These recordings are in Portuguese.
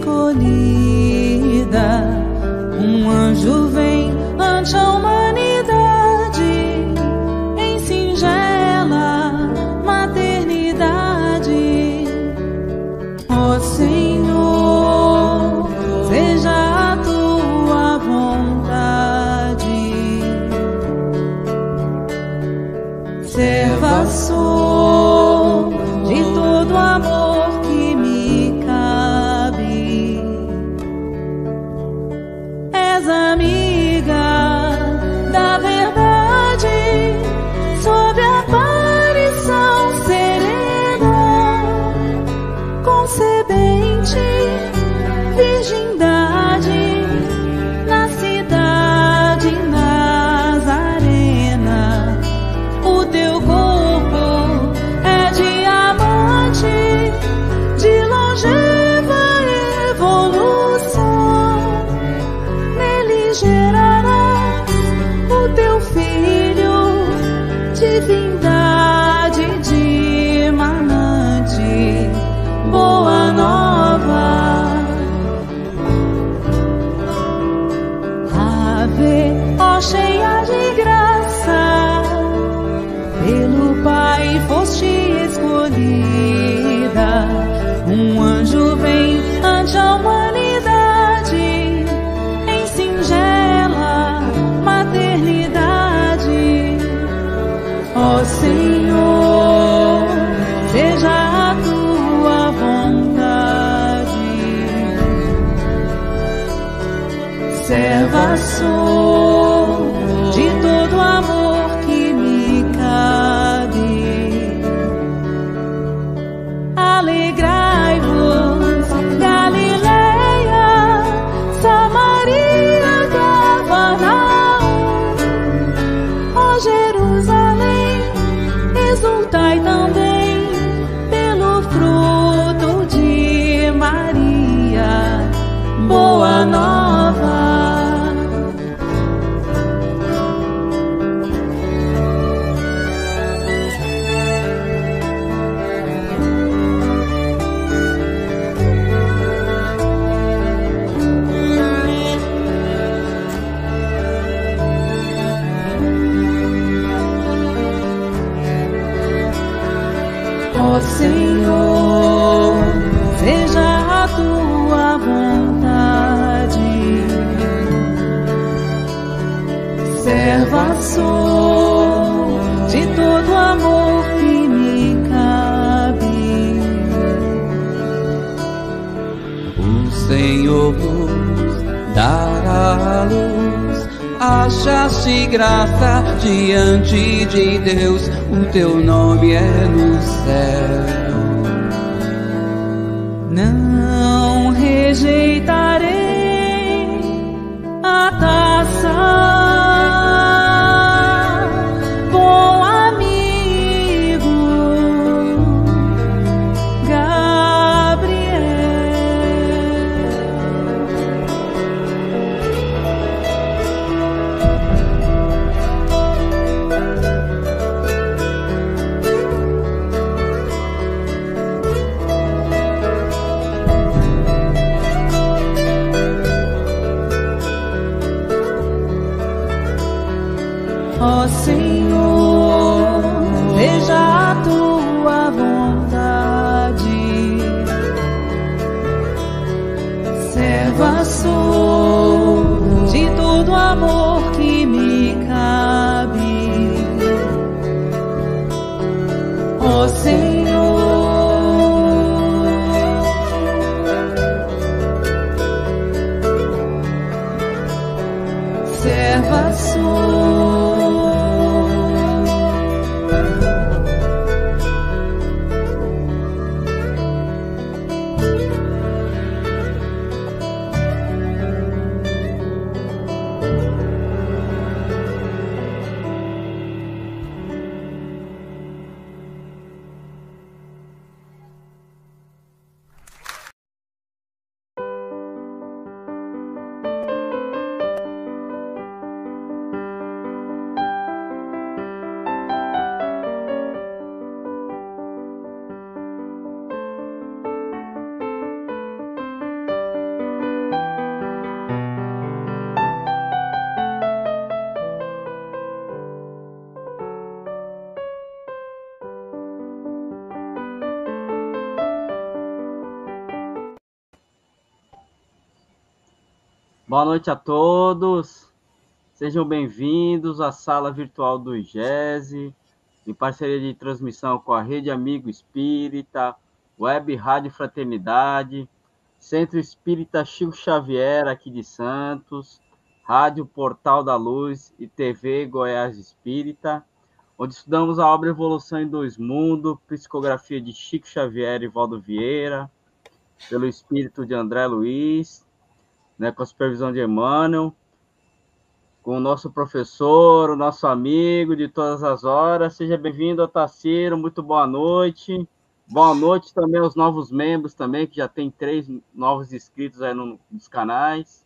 escolhida, um anjo vem ante a humanidade em singela maternidade. Ó Senhor, seja a tua vontade. Serva sou de todo amor que me cabe. És amiga da verdade, sob a aparição serena, concebente, virgindade, na cidade nazarena. O teu corpo é diamante de longeva evolução. Nele gerarás o teu filho, divindade dimanante. Boa nova, ave, ó cheia de graça, pelo Pai foste escolhida. Um anjo vem ante a humanidade em singela maternidade. Ó Senhor, seja a tua vontade. Serva sou de todo amor que me cabe. Alegrai-vos, Galileia, Samaria, Cafarnaum. Ó Jerusalém, exultai também pelo fruto de Maria. Boa nova, ó Senhor, seja a tua vontade. Serva sou de todo amor que me cabe. O Senhor dará a luz, achaste graça diante de Deus, o teu nome é no céu. Não rejeitarei a taça, bom amigo Gabriel. Ó Senhor, seja a tua vontade. Serva sou de todo amor que me cabe. Ó Senhor, serva sou. Boa noite a todos. Sejam bem-vindos à sala virtual do IGESE, em parceria de transmissão com a Rede Amigo Espírita, Web Rádio Fraternidade, Centro Espírita Chico Xavier, aqui de Santos, Rádio Portal da Luz e TV Goiás Espírita, onde estudamos a obra Evolução em Dois Mundos, psicografia de Chico Xavier e Valdo Vieira, pelo espírito de André Luiz, né, com a supervisão de Emmanuel, com o nosso professor, o nosso amigo de todas as horas. Seja bem-vindo, Otacílio, muito boa noite. Boa noite também aos novos membros também, que já tem 3 novos inscritos aí nos canais.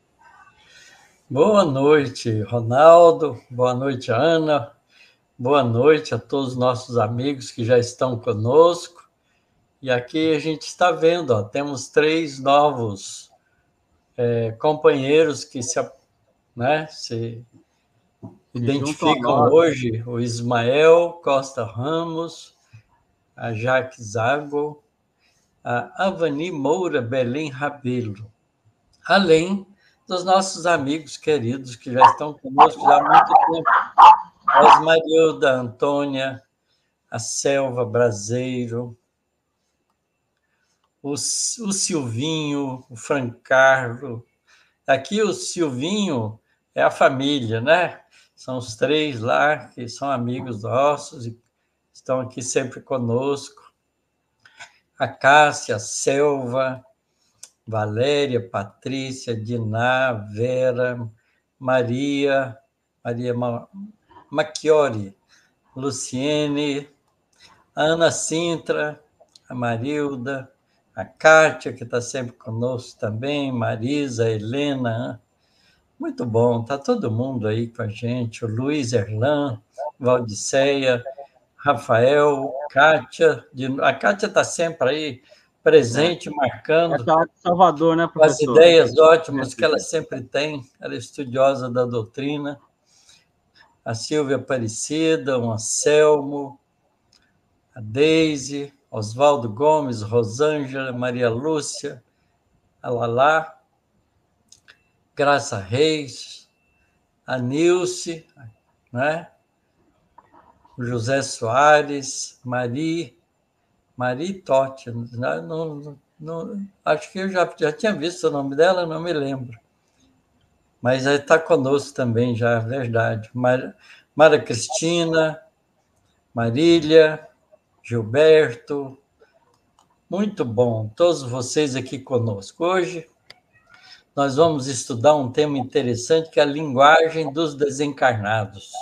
Boa noite, Ronaldo. Boa noite, Ana. Boa noite a todos os nossos amigos que já estão conosco. E aqui a gente está vendo, ó, temos 3 novos companheiros que se identificam hoje: o Ismael Costa Ramos, a Jaque Zago, a Avani Moura Belém Rabelo, além dos nossos amigos queridos que já estão conosco já há muito tempo: a Osmarilda, a Antônia, a Selva Braseiro, o Silvinho, o Francarlo. Aqui o Silvinho é a família, né? São os 3 lá que são amigos nossos e estão aqui sempre conosco. A Cássia, a Selva, Valéria, Patrícia, Diná, Vera, Maria Macchiori, Luciene, a Ana Sintra, a Marilda, a Kátia, que está sempre conosco também, Marisa, Helena. Muito bom, está todo mundo aí com a gente, o Luiz Erlan, Valdiceia, Rafael, Kátia. A Kátia está sempre aí presente, marcando. É de Salvador, né, professor? As ideias ótimas que ela sempre tem, ela é estudiosa da doutrina. A Silvia Aparecida, o Anselmo, a Deise, Oswaldo Gomes, Rosângela, Maria Lúcia, a Lalá, Graça Reis, a Nilce, né? O José Soares, Mari Totti, acho que eu já tinha visto o nome dela, não me lembro. Mas está conosco também já, é verdade. Mara Cristina, Marília, Gilberto, muito bom, todos vocês aqui conosco. Hoje nós vamos estudar um tema interessante, que é a linguagem dos desencarnados.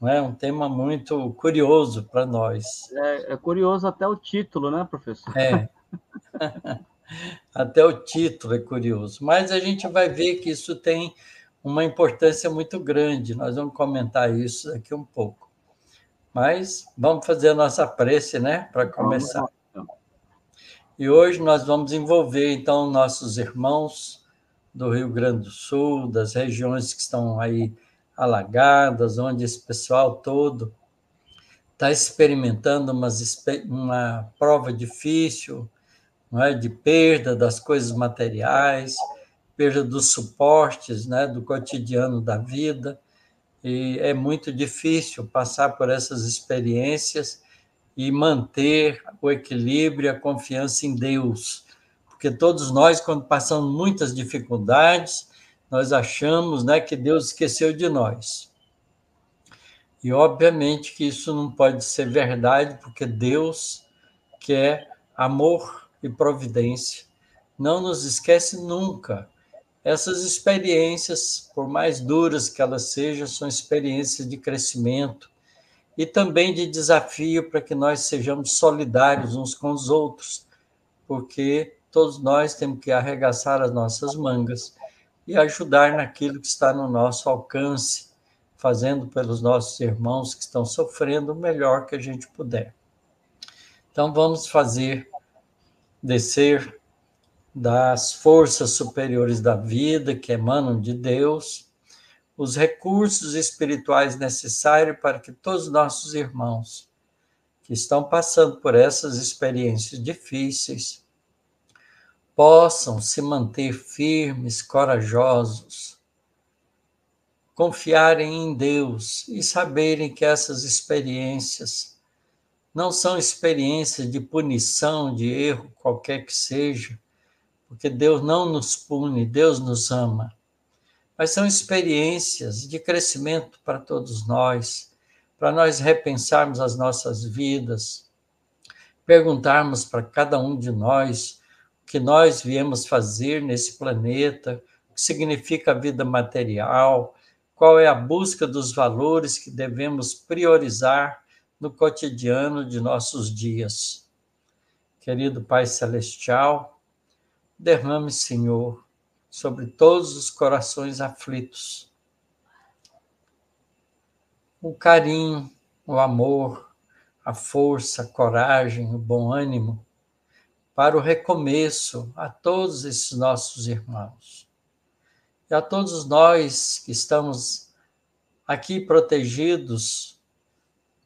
Não é um tema muito curioso para nós. É curioso até o título, né, professor? É. Até o título é curioso, mas a gente vai ver que isso tem uma importância muito grande. Nós vamos comentar isso daqui um pouco. Mas vamos fazer a nossa prece, né, para começar. E hoje nós vamos envolver, então, nossos irmãos do Rio Grande do Sul, das regiões que estão aí alagadas, onde esse pessoal todo está experimentando uma prova difícil, não é, de perda das coisas materiais, perda dos suportes, né, do cotidiano da vida. E é muito difícil passar por essas experiências e manter o equilíbrio e a confiança em Deus. Porque todos nós, quando passamos muitas dificuldades, nós achamos, né, que Deus esqueceu de nós. E, obviamente, que isso não pode ser verdade, porque Deus, que é amor e providência, não nos esquece nunca. Essas experiências, por mais duras que elas sejam, são experiências de crescimento e também de desafio para que nós sejamos solidários uns com os outros, porque todos nós temos que arregaçar as nossas mangas e ajudar naquilo que está no nosso alcance, fazendo pelos nossos irmãos que estão sofrendo o melhor que a gente puder. Então, vamos descer das forças superiores da vida, que emanam de Deus, os recursos espirituais necessários para que todos os nossos irmãos que estão passando por essas experiências difíceis possam se manter firmes, corajosos, confiarem em Deus e saberem que essas experiências não são experiências de punição, de erro, qualquer que seja, porque Deus não nos pune, Deus nos ama. Mas são experiências de crescimento para todos nós, para nós repensarmos as nossas vidas, perguntarmos para cada um de nós o que nós viemos fazer nesse planeta, o que significa a vida material, qual é a busca dos valores que devemos priorizar no cotidiano de nossos dias. Querido Pai Celestial, derrame, Senhor, sobre todos os corações aflitos o carinho, o amor, a força, a coragem, o bom ânimo para o recomeço a todos esses nossos irmãos. E a todos nós que estamos aqui protegidos,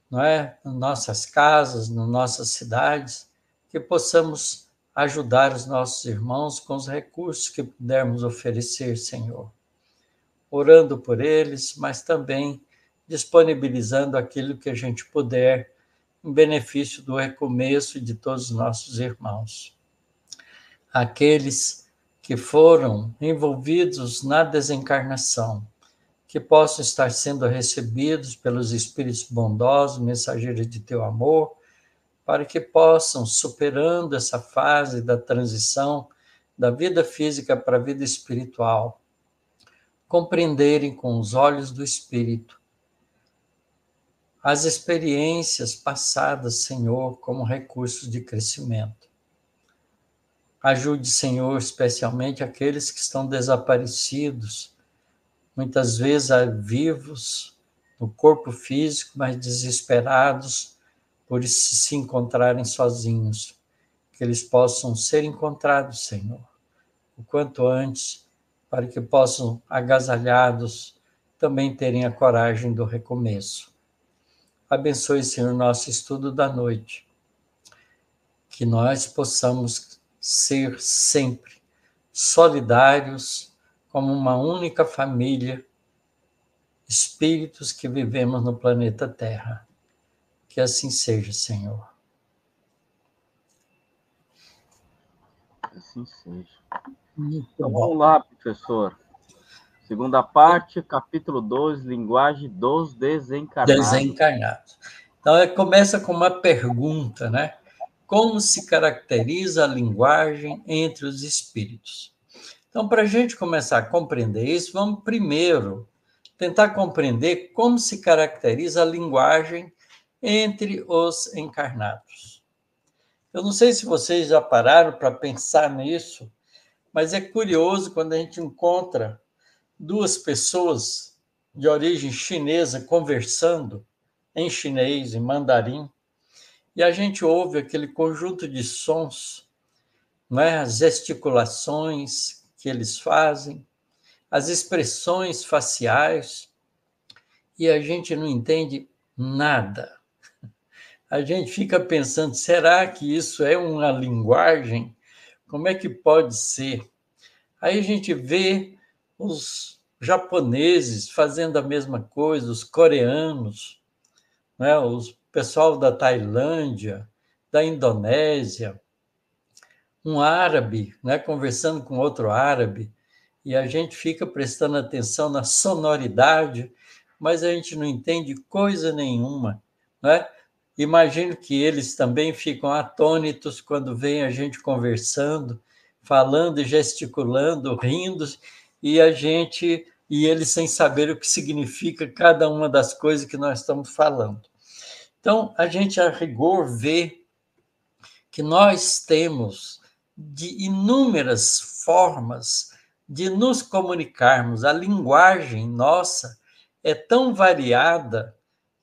não é? Nas nossas casas, nas nossas cidades, que possamos ajudar os nossos irmãos com os recursos que pudermos oferecer, Senhor. Orando por eles, mas também disponibilizando aquilo que a gente puder em benefício do recomeço de todos os nossos irmãos. Aqueles que foram envolvidos na desencarnação, que possam estar sendo recebidos pelos Espíritos bondosos, mensageiros de teu amor, para que possam, superando essa fase da transição da vida física para a vida espiritual, compreenderem com os olhos do Espírito as experiências passadas, Senhor, como recursos de crescimento. Ajude, Senhor, especialmente aqueles que estão desaparecidos, muitas vezes vivos no corpo físico, mas desesperados por se encontrarem sozinhos. Que eles possam ser encontrados, Senhor, o quanto antes, para que possam, agasalhados, também terem a coragem do recomeço. Abençoe, Senhor, nosso estudo da noite. Que nós possamos ser sempre solidários como uma única família, espíritos que vivemos no planeta Terra. Que assim seja, Senhor. Assim seja. Então vamos lá, professor. Segunda parte, capítulo 2, linguagem dos desencarnados. Desencarnados. Então, começa com uma pergunta, né? Como se caracteriza a linguagem entre os espíritos? Então, para a gente começar a compreender isso, vamos primeiro tentar compreender como se caracteriza a linguagem entre os encarnados. Eu não sei se vocês já pararam para pensar nisso, mas é curioso quando a gente encontra duas pessoas de origem chinesa conversando em chinês, em mandarim, e a gente ouve aquele conjunto de sons, não é? As gesticulações que eles fazem, as expressões faciais, e a gente não entende nada. A gente fica pensando, será que isso é uma linguagem? Como é que pode ser? Aí a gente vê os japoneses fazendo a mesma coisa, os coreanos, né? O pessoal da Tailândia, da Indonésia, um árabe, né? Conversando com outro árabe, e a gente fica prestando atenção na sonoridade, mas a gente não entende coisa nenhuma, né? Imagino que eles também ficam atônitos quando veem a gente conversando, falando, gesticulando, rindo, e eles sem saber o que significa cada uma das coisas que nós estamos falando. Então, a gente, a rigor, vê que nós temos de inúmeras formas de nos comunicarmos. A linguagem nossa é tão variada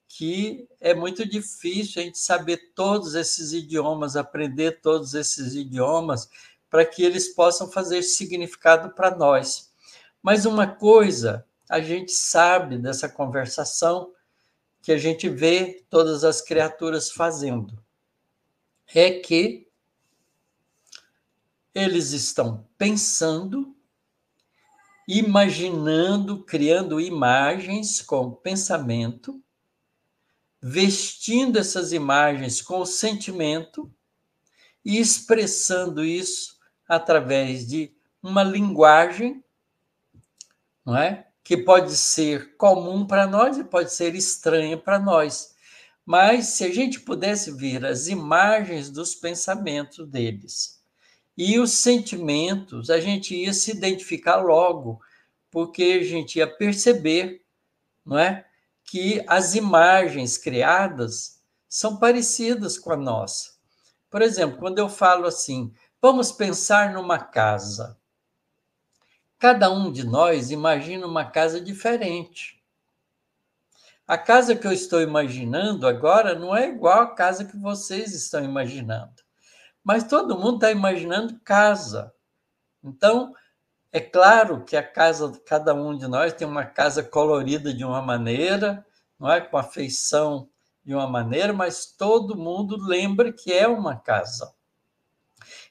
que é muito difícil a gente saber todos esses idiomas, aprender todos esses idiomas, para que eles possam fazer significado para nós. Mas uma coisa a gente sabe dessa conversação, que a gente vê todas as criaturas fazendo, é que eles estão pensando, imaginando, criando imagens com o pensamento, vestindo essas imagens com o sentimento e expressando isso através de uma linguagem, não é? Que pode ser comum para nós e pode ser estranha para nós. Mas se a gente pudesse ver as imagens dos pensamentos deles e os sentimentos, a gente ia se identificar logo, porque a gente ia perceber, não é, que as imagens criadas são parecidas com a nossa. Por exemplo, quando eu falo assim, vamos pensar numa casa. Cada um de nós imagina uma casa diferente. A casa que eu estou imaginando agora não é igual à casa que vocês estão imaginando. Mas todo mundo está imaginando casa. Então, é claro que a casa de cada um de nós tem uma casa colorida de uma maneira, não é? Com a feição de uma maneira, mas todo mundo lembra que é uma casa.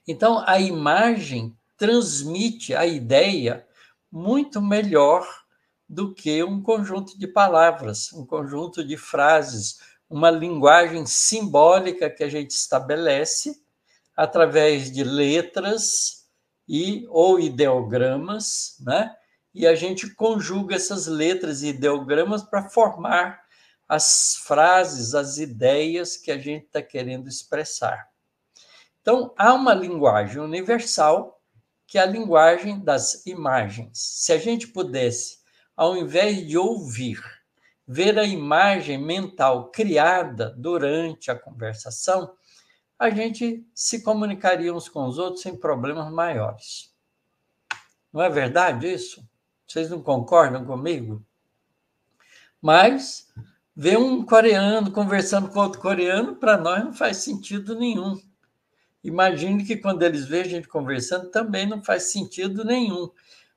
Então, a imagem transmite a ideia muito melhor do que um conjunto de palavras, um conjunto de frases, uma linguagem simbólica que a gente estabelece através de letras ou ideogramas, né? E a gente conjuga essas letras e ideogramas para formar as frases, as ideias que a gente está querendo expressar. Então, há uma linguagem universal, que é a linguagem das imagens. Se a gente pudesse, ao invés de ouvir, ver a imagem mental criada durante a conversação, a gente se comunicaria uns com os outros sem problemas maiores. Não é verdade isso? Vocês não concordam comigo? Mas ver um coreano conversando com outro coreano, para nós não faz sentido nenhum. Imagine que quando eles veem a gente conversando, também não faz sentido nenhum.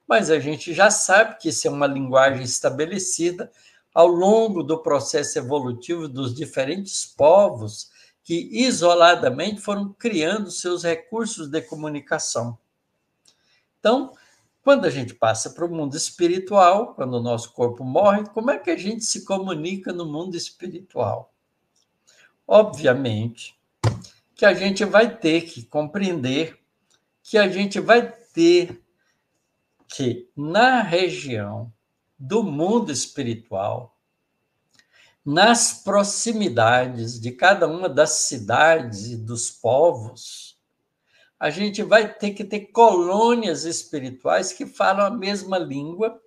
Mas a gente já sabe que isso é uma linguagem estabelecida ao longo do processo evolutivo dos diferentes povos que isoladamente foram criando seus recursos de comunicação. Então, quando a gente passa para o mundo espiritual, quando o nosso corpo morre, como é que a gente se comunica no mundo espiritual? Obviamente que a gente vai ter que compreender que a gente vai ter que, na região do mundo espiritual, nas proximidades de cada uma das cidades e dos povos, a gente vai ter que ter colônias espirituais que falam a mesma língua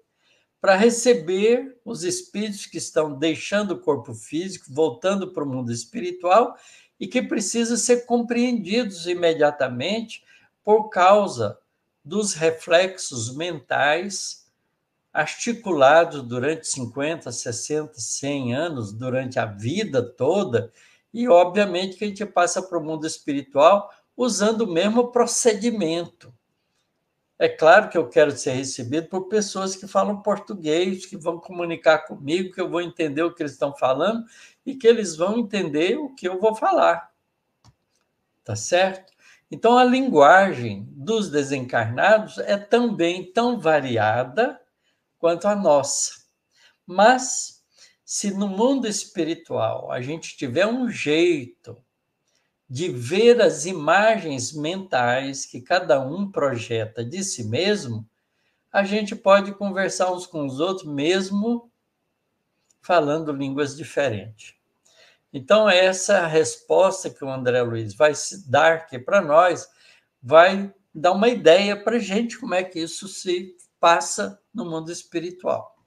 para receber os espíritos que estão deixando o corpo físico, voltando para o mundo espiritual e que precisam ser compreendidos imediatamente por causa dos reflexos mentais articulados durante 50, 60, 100 anos, durante a vida toda, e obviamente que a gente passa para o mundo espiritual usando o mesmo procedimento. É claro que eu quero ser recebido por pessoas que falam português, que vão comunicar comigo, que eu vou entender o que eles estão falando e que eles vão entender o que eu vou falar. Tá certo? Então, a linguagem dos desencarnados é também tão variada quanto a nossa. Mas, se no mundo espiritual a gente tiver um jeito de ver as imagens mentais que cada um projeta de si mesmo, a gente pode conversar uns com os outros, mesmo falando línguas diferentes. Então, essa resposta que o André Luiz vai dar aqui para nós vai dar uma ideia para a gente como é que isso se passa no mundo espiritual.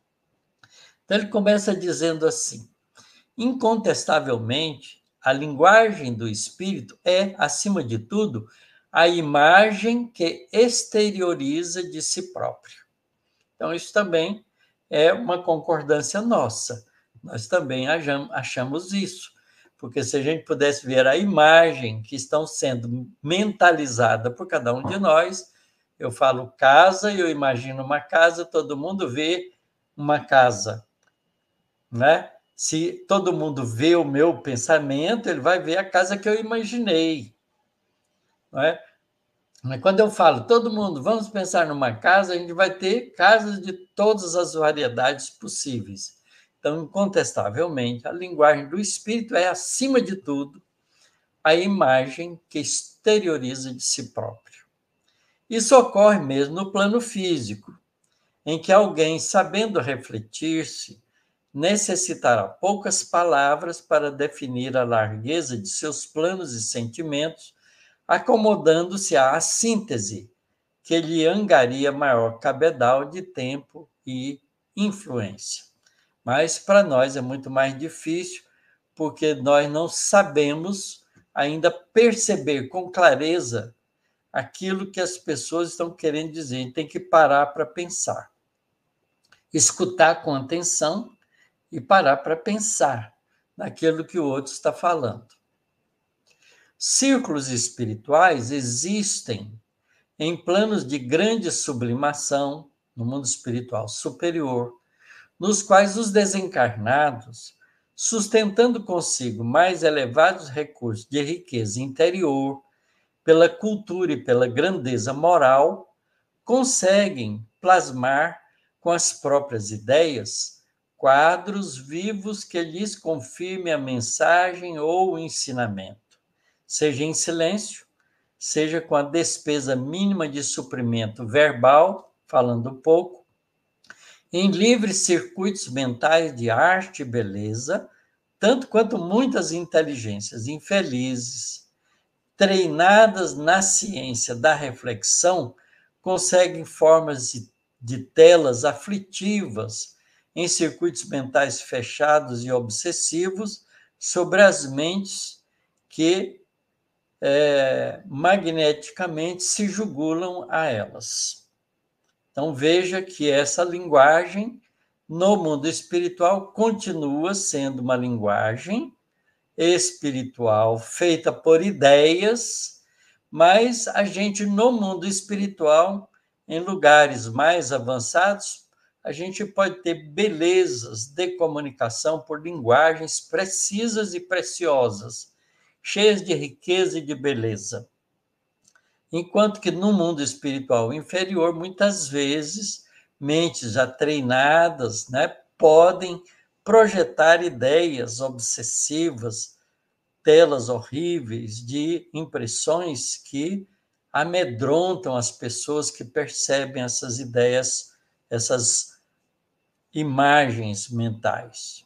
Então, ele começa dizendo assim: incontestavelmente, a linguagem do espírito é, acima de tudo, a imagem que exterioriza de si próprio. Então, isso também é uma concordância nossa. Nós também achamos isso. Porque se a gente pudesse ver a imagem que estão sendo mentalizada por cada um de nós, eu falo casa, eu imagino uma casa, todo mundo vê uma casa, né? Se todo mundo vê o meu pensamento, ele vai ver a casa que eu imaginei, não é? Mas quando eu falo, todo mundo, vamos pensar numa casa, a gente vai ter casas de todas as variedades possíveis. Então, incontestavelmente, a linguagem do espírito é, acima de tudo, a imagem que exterioriza de si próprio. Isso ocorre mesmo no plano físico, em que alguém, sabendo refletir-se, necessitará poucas palavras para definir a largueza de seus planos e sentimentos, acomodando-se à síntese, que lhe angaria maior cabedal de tempo e influência. Mas para nós é muito mais difícil, porque nós não sabemos ainda perceber com clareza aquilo que as pessoas estão querendo dizer. A gente tem que parar para pensar, escutar com atenção e parar para pensar naquilo que o outro está falando. Círculos espirituais existem em planos de grande sublimação, no mundo espiritual superior, nos quais os desencarnados, sustentando consigo mais elevados recursos de riqueza interior, pela cultura e pela grandeza moral, conseguem plasmar com as próprias ideias quadros vivos que lhes confirmem a mensagem ou o ensinamento, seja em silêncio, seja com a despesa mínima de suprimento verbal, falando pouco, em livres circuitos mentais de arte e beleza, tanto quanto muitas inteligências infelizes, treinadas na ciência da reflexão, conseguem formas de telas aflitivas em circuitos mentais fechados e obsessivos sobre as mentes que magneticamente se jugulam a elas. Então, veja que essa linguagem, no mundo espiritual, continua sendo uma linguagem espiritual feita por ideias, mas a gente, no mundo espiritual, em lugares mais avançados, a gente pode ter belezas de comunicação por linguagens precisas e preciosas, cheias de riqueza e de beleza. Enquanto que no mundo espiritual inferior, muitas vezes, mentes já treinadas, podem projetar ideias obsessivas, telas horríveis de impressões que amedrontam as pessoas que percebem essas ideias, essas imagens mentais.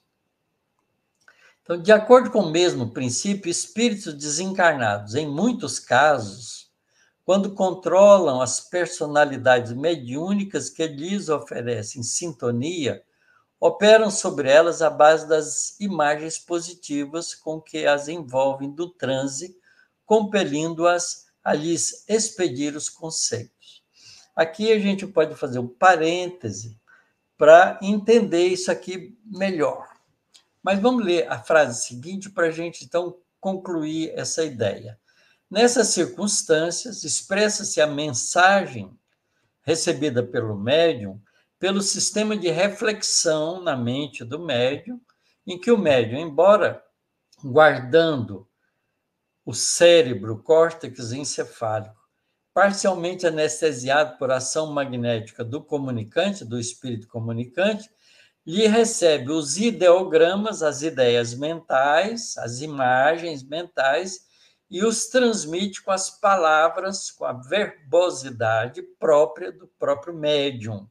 Então, de acordo com o mesmo princípio, espíritos desencarnados, em muitos casos, quando controlam as personalidades mediúnicas que lhes oferecem sintonia, operam sobre elas à base das imagens positivas com que as envolvem do transe, compelindo-as a lhes expedir os conceitos. Aqui a gente pode fazer um parêntese para entender isso aqui melhor. Mas vamos ler a frase seguinte para a gente, então, concluir essa ideia. Nessas circunstâncias, expressa-se a mensagem recebida pelo médium pelo sistema de reflexão na mente do médium, em que o médium, embora guardando o cérebro, o córtex encefálico, parcialmente anestesiado por ação magnética do comunicante, do espírito comunicante, lhe recebe os ideogramas, as ideias mentais, as imagens mentais, e os transmite com as palavras, com a verbosidade própria do próprio médium.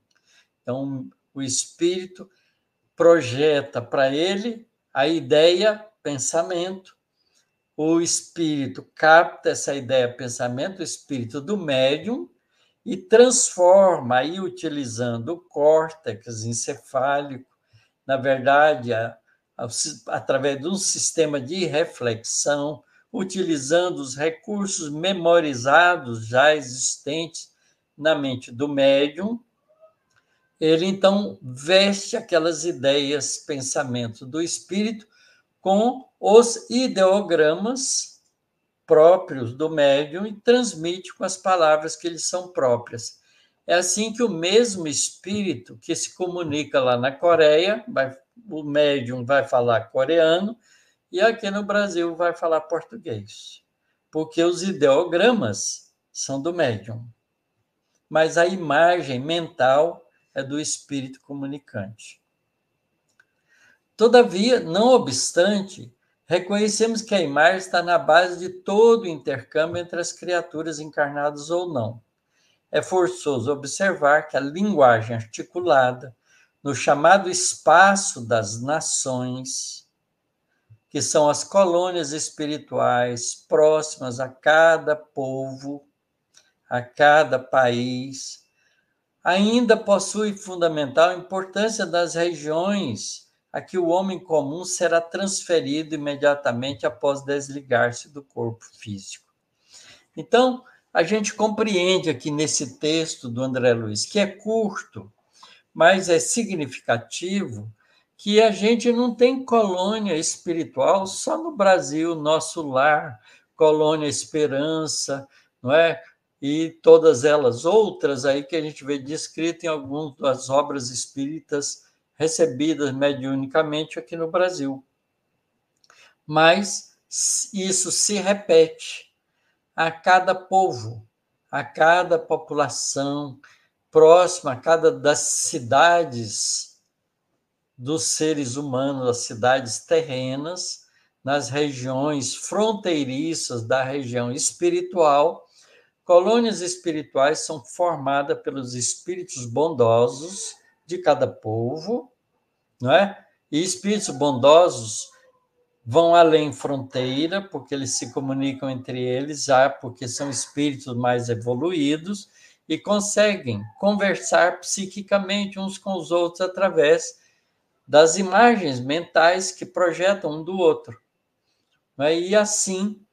Então, o espírito projeta para ele a ideia, pensamento, o espírito capta essa ideia, pensamento, o espírito do médium, e transforma, aí utilizando o córtex encefálico, na verdade, através de um sistema de reflexão, utilizando os recursos memorizados já existentes na mente do médium, ele então veste aquelas ideias, pensamentos do espírito com os ideogramas próprios do médium e transmite com as palavras que lhes são próprias. É assim que o mesmo espírito que se comunica lá na Coreia, o médium vai falar coreano, e aqui no Brasil vai falar português. Porque os ideogramas são do médium. Mas a imagem mental é do espírito comunicante. Todavia, não obstante, reconhecemos que a imagem está na base de todo o intercâmbio entre as criaturas encarnadas ou não. É forçoso observar que a linguagem articulada no chamado espaço das nações, que são as colônias espirituais próximas a cada povo, a cada país, ainda possui fundamental importância das regiões a que o homem comum será transferido imediatamente após desligar-se do corpo físico. Então, a gente compreende aqui nesse texto do André Luiz, que é curto, mas é significativo, que a gente não tem colônia espiritual só no Brasil, nosso lar, Colônia Esperança, não é? E todas elas outras aí que a gente vê descritas em algumas das obras espíritas recebidas mediunicamente aqui no Brasil. Mas isso se repete a cada povo, a cada população próxima, a cada das cidades dos seres humanos, das cidades terrenas, nas regiões fronteiriças da região espiritual. Colônias espirituais são formadas pelos espíritos bondosos de cada povo, não é? E espíritos bondosos vão além fronteira, porque eles se comunicam entre eles já, porque são espíritos mais evoluídos e conseguem conversar psiquicamente uns com os outros através das imagens mentais que projetam um do outro. E assim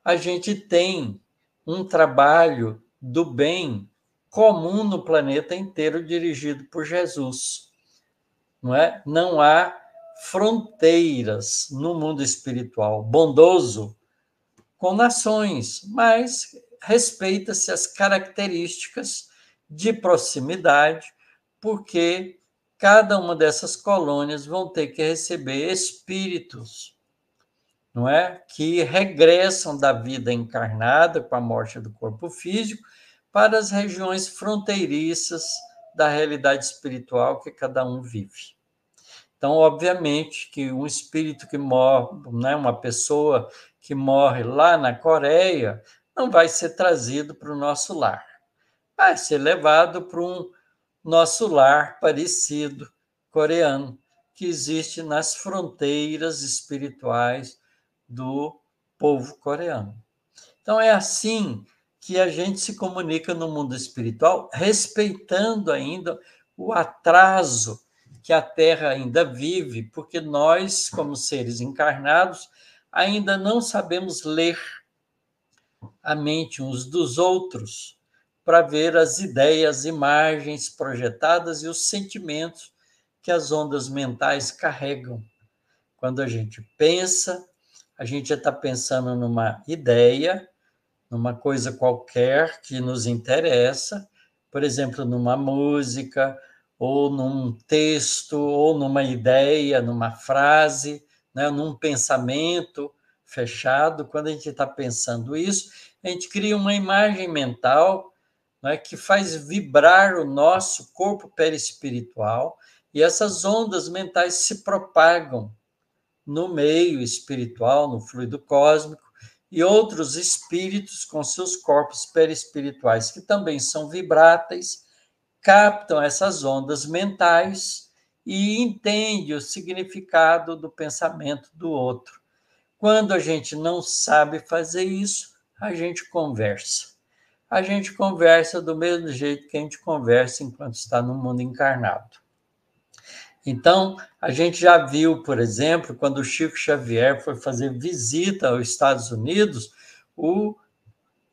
a gente tem um trabalho do bem comum no planeta inteiro dirigido por Jesus. Não é? Não há fronteiras no mundo espiritual bondoso com nações, mas respeita-se as características de proximidade, porque cada uma dessas colônias vão ter que receber espíritos, não é? Que regressam da vida encarnada com a morte do corpo físico para as regiões fronteiriças da realidade espiritual que cada um vive. Então, obviamente, que um espírito que morre, né, uma pessoa que morre lá na Coreia, não vai ser trazido para o nosso lar. Vai ser levado para um nosso lar parecido, coreano, que existe nas fronteiras espirituais do povo coreano. Então, é assim que a gente se comunica no mundo espiritual, respeitando ainda o atraso que a Terra ainda vive, porque nós, como seres encarnados, ainda não sabemos ler a mente uns dos outros para ver as ideias, imagens projetadas e os sentimentos que as ondas mentais carregam. Quando a gente pensa, a gente está pensando numa ideia, numa coisa qualquer que nos interessa, por exemplo, numa música, ou num texto, ou numa ideia, numa frase, né, num pensamento fechado. Quando a gente está pensando isso, a gente cria uma imagem mental, né, que faz vibrar o nosso corpo perispiritual, e essas ondas mentais se propagam no meio espiritual, no fluido cósmico, e outros espíritos com seus corpos perispirituais, que também são vibráteis, captam essas ondas mentais e entendem o significado do pensamento do outro. Quando a gente não sabe fazer isso, a gente conversa. A gente conversa do mesmo jeito que a gente conversa enquanto está no mundo encarnado. Então, a gente já viu, por exemplo, quando o Chico Xavier foi fazer visita aos Estados Unidos, o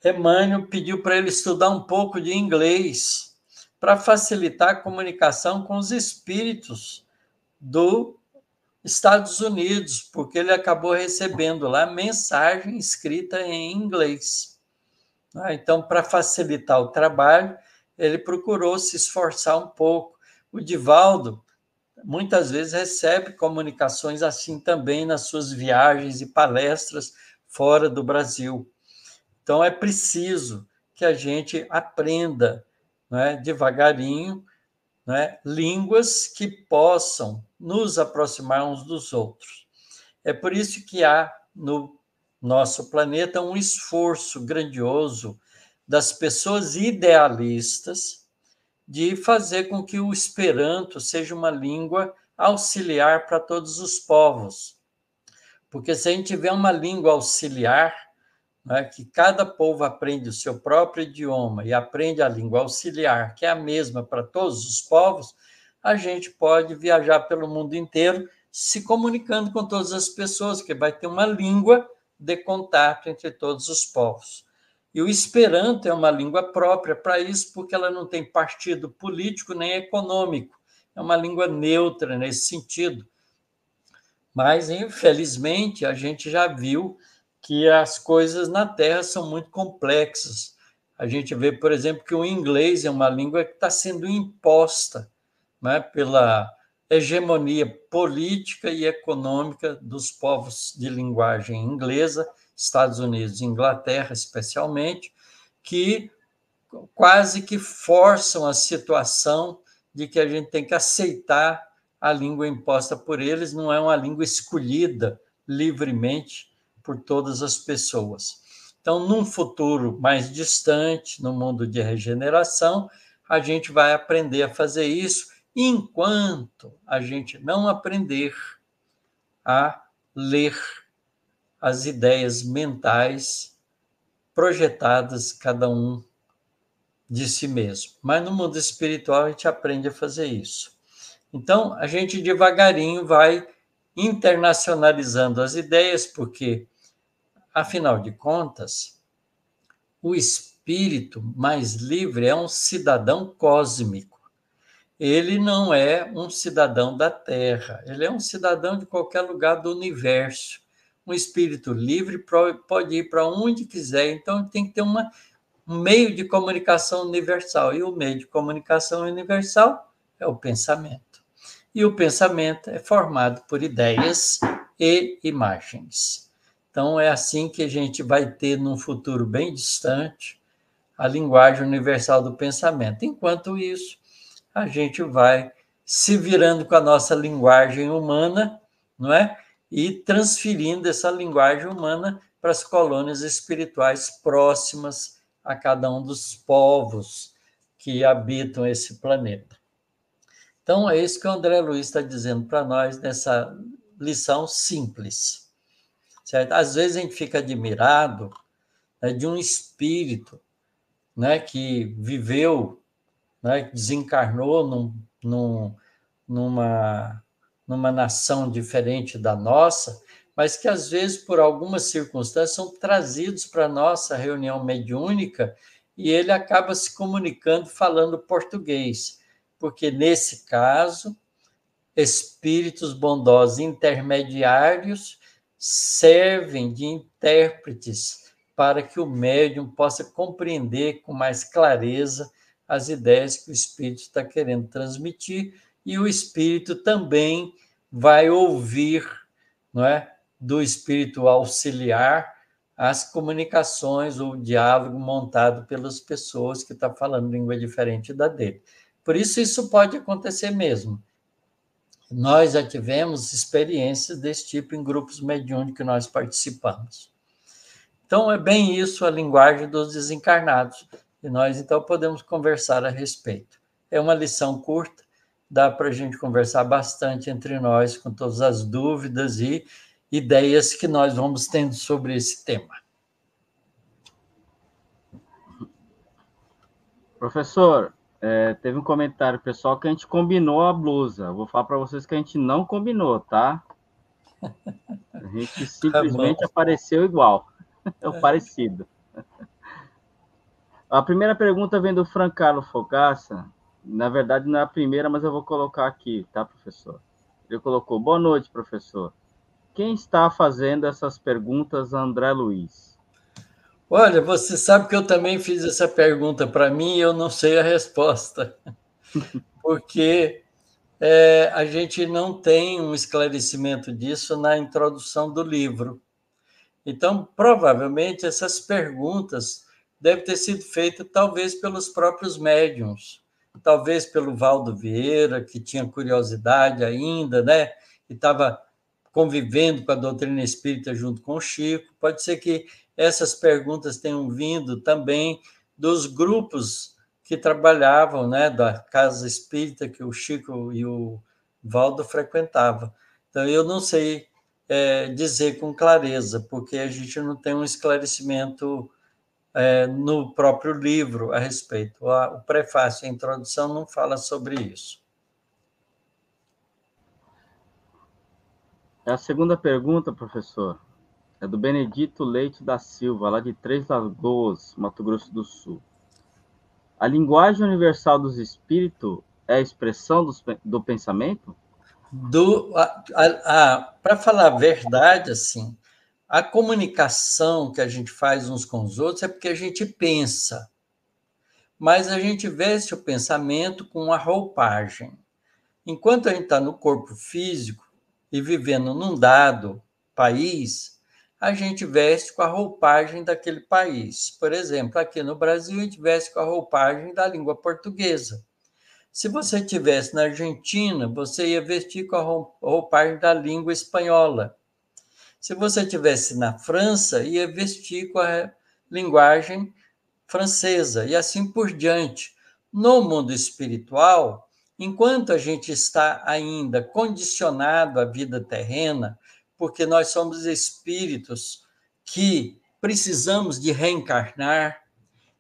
Emmanuel pediu para ele estudar um pouco de inglês para facilitar a comunicação com os espíritos dos Estados Unidos, porque ele acabou recebendo lá mensagem escrita em inglês. Então, para facilitar o trabalho, ele procurou se esforçar um pouco. O Divaldo muitas vezes recebe comunicações assim também nas suas viagens e palestras fora do Brasil. Então, é preciso que a gente aprenda, não é, devagarinho, não é, línguas que possam nos aproximar uns dos outros. É por isso que há no nosso planeta um esforço grandioso das pessoas idealistas de fazer com que o Esperanto seja uma língua auxiliar para todos os povos. Porque se a gente tiver uma língua auxiliar, né, que cada povo aprende o seu próprio idioma e aprende a língua auxiliar, que é a mesma para todos os povos, a gente pode viajar pelo mundo inteiro se comunicando com todas as pessoas, que vai ter uma língua de contato entre todos os povos. E o Esperanto é uma língua própria para isso, porque ela não tem partido político nem econômico. É uma língua neutra nesse sentido. Mas, infelizmente, a gente já viu que as coisas na Terra são muito complexas. A gente vê, por exemplo, que o inglês é uma língua que está sendo imposta, né, pela hegemonia política e econômica dos povos de linguagem inglesa, Estados Unidos e Inglaterra, especialmente, que quase que forçam a situação de que a gente tem que aceitar a língua imposta por eles, não é uma língua escolhida livremente por todas as pessoas. Então, num futuro mais distante, no mundo de regeneração, a gente vai aprender a fazer isso, enquanto a gente não aprender a ler as ideias mentais projetadas, cada um de si mesmo. Mas no mundo espiritual a gente aprende a fazer isso. Então, a gente devagarinho vai internacionalizando as ideias, porque, afinal de contas, o espírito mais livre é um cidadão cósmico. Ele não é um cidadão da Terra, ele é um cidadão de qualquer lugar do universo. Um espírito livre pode ir para onde quiser, então tem que ter um meio de comunicação universal. E o meio de comunicação universal é o pensamento. E o pensamento é formado por ideias e imagens. Então, é assim que a gente vai ter, num futuro bem distante, a linguagem universal do pensamento. Enquanto isso, a gente vai se virando com a nossa linguagem humana, não é? E transferindo essa linguagem humana para as colônias espirituais próximas a cada um dos povos que habitam esse planeta. Então, é isso que o André Luiz está dizendo para nós nessa lição simples. Certo? Às vezes a gente fica admirado, né, de um espírito, né, que viveu, né, desencarnou numa nação diferente da nossa, mas que às vezes, por algumas circunstâncias, são trazidos para a nossa reunião mediúnica e ele acaba se comunicando falando português, porque, nesse caso, espíritos bondosos intermediários servem de intérpretes para que o médium possa compreender com mais clareza as ideias que o espírito está querendo transmitir, e o espírito também vai ouvir, não é, do espírito auxiliar as comunicações, o diálogo montado pelas pessoas que estão falando língua diferente da dele. Por isso pode acontecer mesmo. Nós já tivemos experiências desse tipo em grupos mediúnicos que nós participamos. Então, é bem isso a linguagem dos desencarnados. E nós, então, podemos conversar a respeito. É uma lição curta, dá para a gente conversar bastante entre nós, com todas as dúvidas e ideias que nós vamos tendo sobre esse tema. Professor, teve um comentário pessoal que a gente combinou a blusa. Vou falar para vocês que a gente não combinou, tá? A gente simplesmente apareceu igual, é o parecido. A primeira pergunta vem do Fran Carlos Fogaça. Na verdade, não é a primeira, mas eu vou colocar aqui, tá, professor? Ele colocou: boa noite, professor. Quem está fazendo essas perguntas a André Luiz? Olha, você sabe que eu também fiz essa pergunta para mim e eu não sei a resposta, porque a gente não tem um esclarecimento disso na introdução do livro. Então, provavelmente, essas perguntas deve ter sido feita talvez pelos próprios médiuns, talvez pelo Valdo Vieira, que tinha curiosidade ainda, né? E estava convivendo com a doutrina espírita junto com o Chico. Pode ser que essas perguntas tenham vindo também dos grupos que trabalhavam, né, da casa espírita que o Chico e o Valdo frequentavam. Então, eu não sei dizer com clareza, porque a gente não tem um esclarecimento no próprio livro a respeito. O prefácio, a introdução, não fala sobre isso. A segunda pergunta, professor, é do Benedito Leite da Silva, lá de Três Lagoas, Mato Grosso do Sul. A linguagem universal dos espíritos é a expressão do pensamento? Para falar a verdade, assim, a comunicação que a gente faz uns com os outros é porque a gente pensa, mas a gente veste o pensamento com uma roupagem. Enquanto a gente está no corpo físico e vivendo num dado país, a gente veste com a roupagem daquele país. Por exemplo, aqui no Brasil, a gente veste com a roupagem da língua portuguesa. Se você estivesse na Argentina, você ia vestir com a roupagem da língua espanhola. Se você estivesse na França, ia vestir com a linguagem francesa, e assim por diante. No mundo espiritual, enquanto a gente está ainda condicionado à vida terrena, porque nós somos espíritos que precisamos de reencarnar,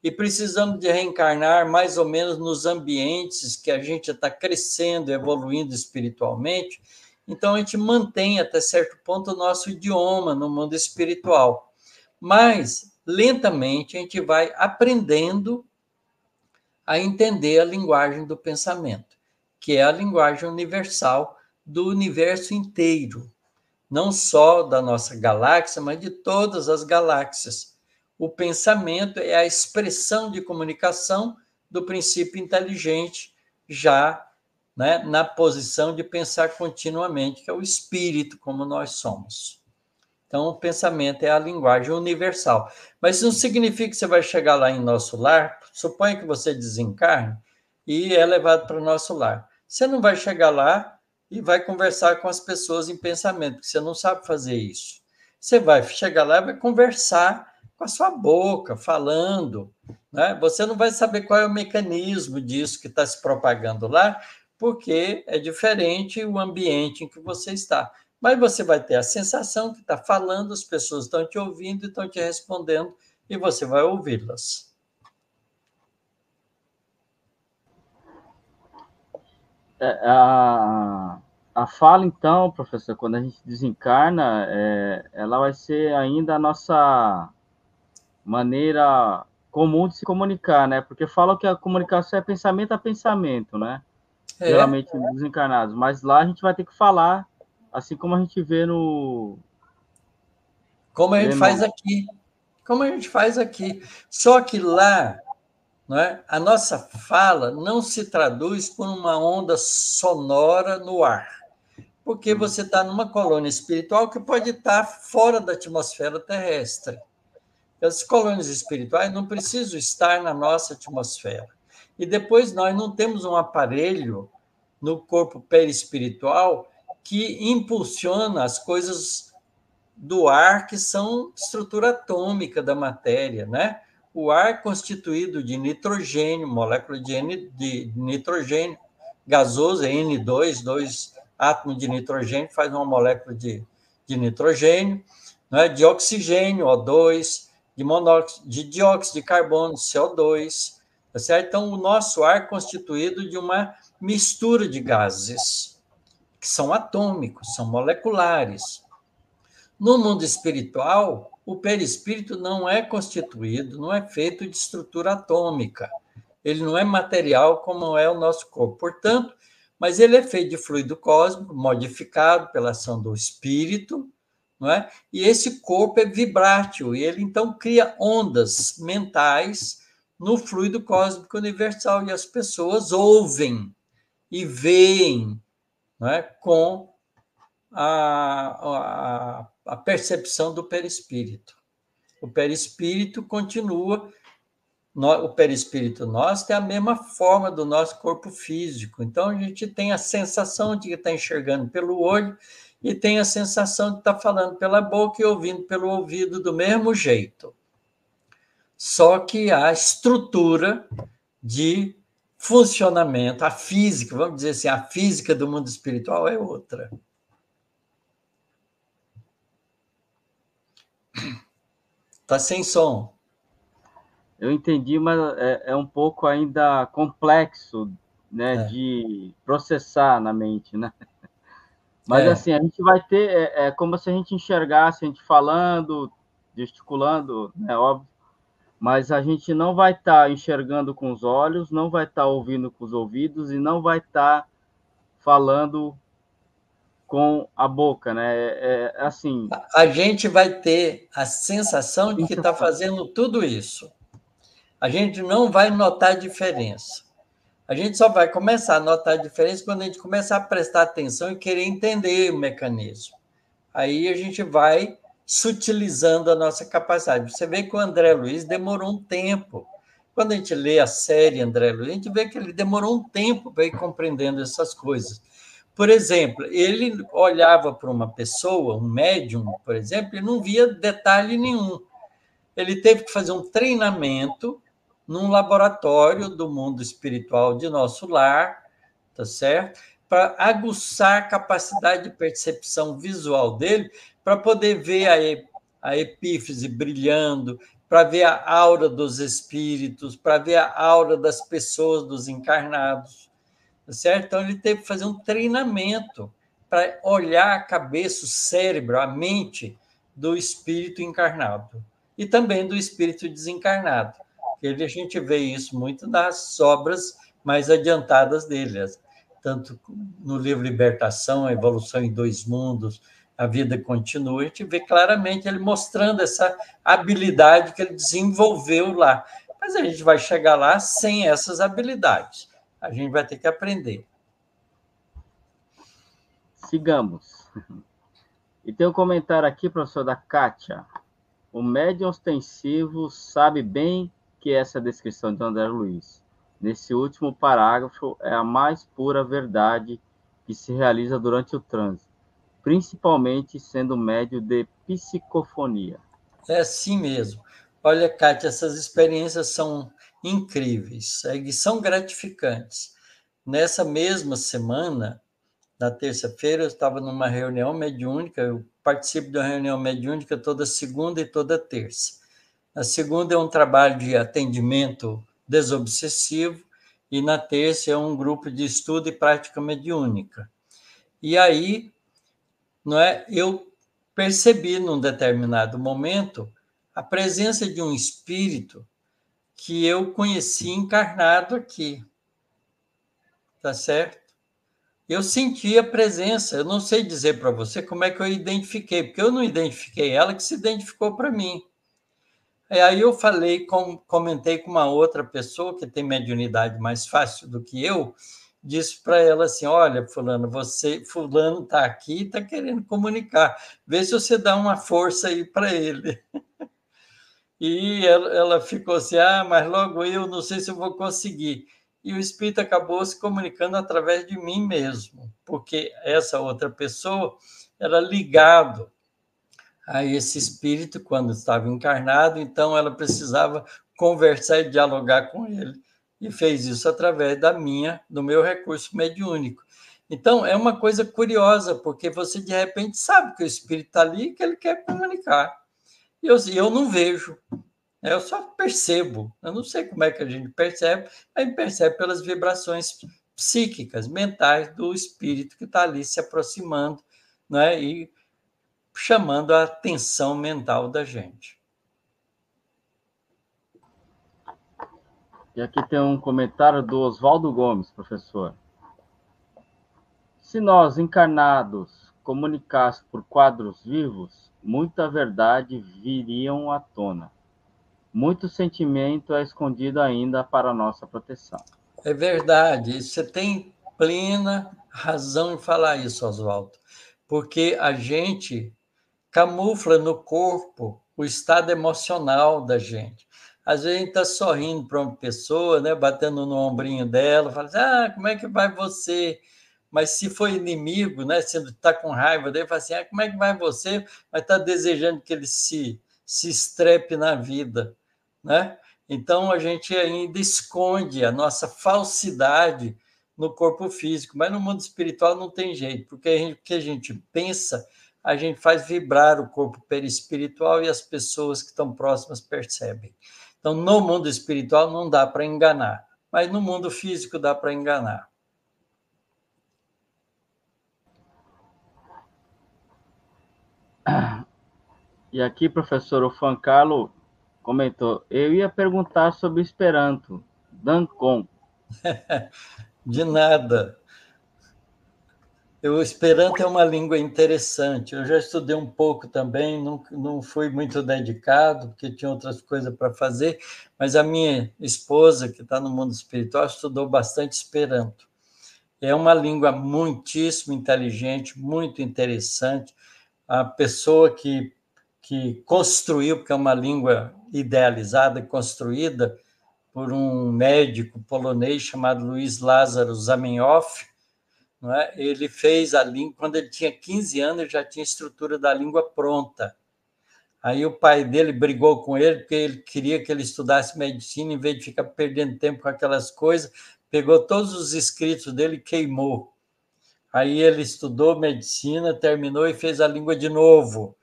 e precisamos de reencarnar mais ou menos nos ambientes que a gente está crescendo, evoluindo espiritualmente, então a gente mantém até certo ponto o nosso idioma no mundo espiritual. Mas, lentamente, a gente vai aprendendo a entender a linguagem do pensamento, que é a linguagem universal do universo inteiro, não só da nossa galáxia, mas de todas as galáxias. O pensamento é a expressão de comunicação do princípio inteligente, já, né, na posição de pensar continuamente, que é o espírito, como nós somos. Então, o pensamento é a linguagem universal. Mas isso não significa que você vai chegar lá em nosso lar. Suponha que você desencarne e é levado para o nosso lar. Você não vai chegar lá e vai conversar com as pessoas em pensamento, porque você não sabe fazer isso. Você vai chegar lá e vai conversar com a sua boca, falando, né? Você não vai saber qual é o mecanismo disso que está se propagando lá, porque é diferente o ambiente em que você está. Mas você vai ter a sensação que está falando, as pessoas estão te ouvindo e estão te respondendo, e você vai ouvi-las. A fala, então, professor, quando a gente desencarna, ela vai ser ainda a nossa maneira comum de se comunicar, né? Porque falam que a comunicação é pensamento a pensamento, né? Geralmente desencarnados. Mas lá a gente vai ter que falar, assim como a gente vê no... Como a gente faz aqui. Como a gente faz aqui. Só que lá, não é? A nossa fala não se traduz por uma onda sonora no ar, porque você está numa colônia espiritual que pode estar fora da atmosfera terrestre. As colônias espirituais não precisam estar na nossa atmosfera. E depois nós não temos um aparelho no corpo perispiritual que impulsiona as coisas do ar, que são estrutura atômica da matéria, né? O ar é constituído de nitrogênio, molécula de nitrogênio gasoso, é N2, 2 átomos de nitrogênio faz uma molécula de nitrogênio, né? De oxigênio, O2, de dióxido de carbono, CO2, tá certo? Então, o nosso ar é constituído de uma mistura de gases, que são atômicos, são moleculares. No mundo espiritual, o perispírito não é constituído, não é feito de estrutura atômica. Ele não é material como é o nosso corpo. Portanto, mas ele é feito de fluido cósmico, modificado pela ação do espírito, não é? E esse corpo é vibrátil, e ele então cria ondas mentais no fluido cósmico universal, e as pessoas ouvem e veem, não é? Com a percepção do perispírito. O perispírito continua o perispírito nosso tem a mesma forma do nosso corpo físico. Então, a gente tem a sensação de que está enxergando pelo olho e tem a sensação de estar falando pela boca e ouvindo pelo ouvido do mesmo jeito. Só que a estrutura de funcionamento, a física, vamos dizer assim, a física do mundo espiritual é outra. Está sem som. Eu entendi, mas é um pouco ainda complexo, né, de processar na mente, né? Mas assim, a gente vai ter, é como se a gente enxergasse, a gente falando, gesticulando, né, óbvio, mas a gente não vai estar enxergando com os olhos, não vai estar ouvindo com os ouvidos e não vai estar falando com a boca, né? Assim. A gente vai ter a sensação de que está fazendo tudo isso. A gente não vai notar a diferença. A gente só vai começar a notar a diferença quando a gente começar a prestar atenção e querer entender o mecanismo. Aí a gente vai sutilizando a nossa capacidade. Você vê que o André Luiz demorou um tempo. Quando a gente lê a série André Luiz, a gente vê que ele demorou um tempo para ir compreendendo essas coisas. Por exemplo, ele olhava para uma pessoa, um médium, por exemplo, e não via detalhe nenhum. Ele teve que fazer um treinamento num laboratório do mundo espiritual de nosso lar, tá certo? Para aguçar a capacidade de percepção visual dele, para poder ver a epífise brilhando, para ver a aura dos espíritos, para ver a aura das pessoas, dos encarnados, tá certo? Então, ele teve que fazer um treinamento para olhar a cabeça, o cérebro, a mente do espírito encarnado e também do espírito desencarnado. A gente vê isso muito nas obras mais adiantadas dele, tanto no livro Libertação, A Evolução em Dois Mundos, A Vida Continua, a gente vê claramente ele mostrando essa habilidade que ele desenvolveu lá. Mas a gente vai chegar lá sem essas habilidades. A gente vai ter que aprender. Sigamos. E tem um comentário aqui, professor, da Kátia. O médium ostensivo sabe bem que essa descrição de André Luiz, nesse último parágrafo, é a mais pura verdade que se realiza durante o trânsito, principalmente sendo médio de psicofonia. É assim mesmo. Olha, Kátia, essas experiências são incríveis e são gratificantes. Nessa mesma semana, na terça-feira, eu estava numa reunião mediúnica, eu participo de uma reunião mediúnica toda segunda e toda terça. Na segunda é um trabalho de atendimento desobsessivo e na terça é um grupo de estudo e prática mediúnica. E aí, eu percebi num determinado momento a presença de um espírito que eu conheci encarnado aqui. Tá certo? Eu senti a presença, eu não sei dizer para você como é que eu identifiquei, porque eu não identifiquei ela, que se identificou para mim. Aí eu comentei com uma outra pessoa que tem mediunidade mais fácil do que eu, disse para ela assim, olha, fulano está aqui e está querendo comunicar, vê se você dá uma força aí para ele. E ela ficou assim, mas logo eu não sei se eu vou conseguir. E o espírito acabou se comunicando através de mim mesmo, porque essa outra pessoa era ligado a esse espírito quando estava encarnado, então ela precisava conversar e dialogar com ele, e fez isso através do meu recurso mediúnico. Então, é uma coisa curiosa, porque você, de repente, sabe que o espírito está ali e que ele quer comunicar. E eu não vejo, eu só percebo. Eu não sei como é que a gente percebe, a gente percebe pelas vibrações psíquicas, mentais do espírito que está ali se aproximando, né? E chamando a atenção mental da gente. E aqui tem um comentário do Oswaldo Gomes, professor. Se nós, encarnados, comunicássemos por quadros vivos, muita verdade viriam à tona. Muito sentimento é escondido ainda para a nossa proteção. É verdade, você tem plena razão em falar isso, Oswaldo, porque a gente camufla no corpo o estado emocional da gente. Às vezes a gente está sorrindo para uma pessoa, né, batendo no ombrinho dela, fala assim, como é que vai você? Mas se for inimigo, né, se está com raiva dele, fala assim, como é que vai você? Mas está desejando que ele se estrepe na vida, né? Então, a gente ainda esconde a nossa falsidade no corpo físico, mas no mundo espiritual não tem jeito, porque o que a gente pensa, a gente faz vibrar o corpo perispiritual e as pessoas que estão próximas percebem. Então, no mundo espiritual não dá para enganar, mas no mundo físico dá para enganar. E aqui, professor, o Fancalo comentou, eu ia perguntar sobre Esperanto, Dankon. De nada. O Esperanto é uma língua interessante. Eu já estudei um pouco também, não fui muito dedicado, porque tinha outras coisas para fazer, mas a minha esposa, que está no mundo espiritual, estudou bastante Esperanto. É uma língua muitíssimo inteligente, muito interessante. A pessoa que construiu, porque é uma língua idealizada, construída por um médico polonês chamado Luiz Lázaro Zamenhof, não é? Ele fez a língua, quando ele tinha 15 anos, ele já tinha a estrutura da língua pronta. Aí o pai dele brigou com ele, porque ele queria que ele estudasse medicina, em vez de ficar perdendo tempo com aquelas coisas, pegou todos os escritos dele e queimou. Aí ele estudou medicina, terminou e fez a língua de novo.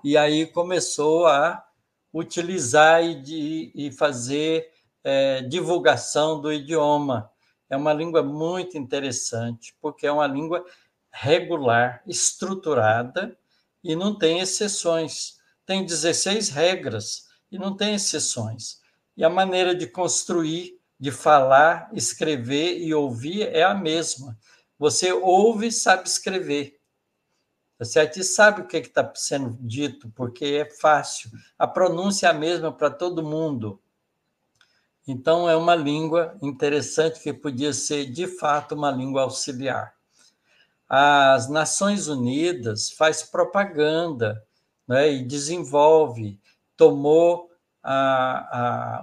E aí começou a utilizar e fazer divulgação do idioma. É uma língua muito interessante, porque é uma língua regular, estruturada, e não tem exceções. Tem 16 regras e não tem exceções. E a maneira de construir, de falar, escrever e ouvir é a mesma. Você ouve e sabe escrever. Tá certo? E sabe o que está sendo dito, porque é fácil. A pronúncia é a mesma para todo mundo. Então, é uma língua interessante que podia ser, de fato, uma língua auxiliar. As Nações Unidas faz propaganda, né, e desenvolve, tomou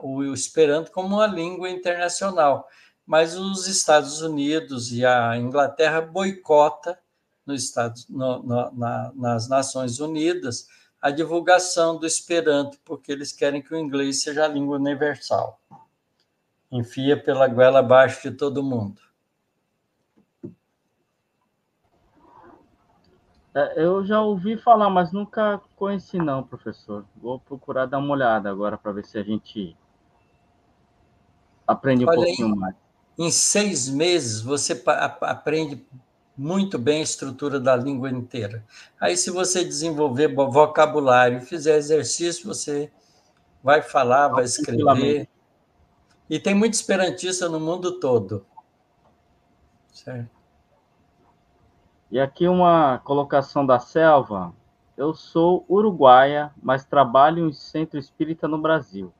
o Esperanto como uma língua internacional, mas os Estados Unidos e a Inglaterra boicota nas Nações Unidas a divulgação do Esperanto, porque eles querem que o inglês seja a língua universal. Enfia pela goela abaixo de todo mundo. Eu já ouvi falar, mas nunca conheci não, professor. Vou procurar dar uma olhada agora para ver se a gente aprende um pouquinho mais. Em 6 meses, você aprende muito bem a estrutura da língua inteira. Aí, se você desenvolver vocabulário e fizer exercício, você vai falar, vai escrever. E tem muito esperantista no mundo todo. Certo? E aqui uma colocação da Selva. Eu sou uruguaia, mas trabalho em centro espírita no Brasil.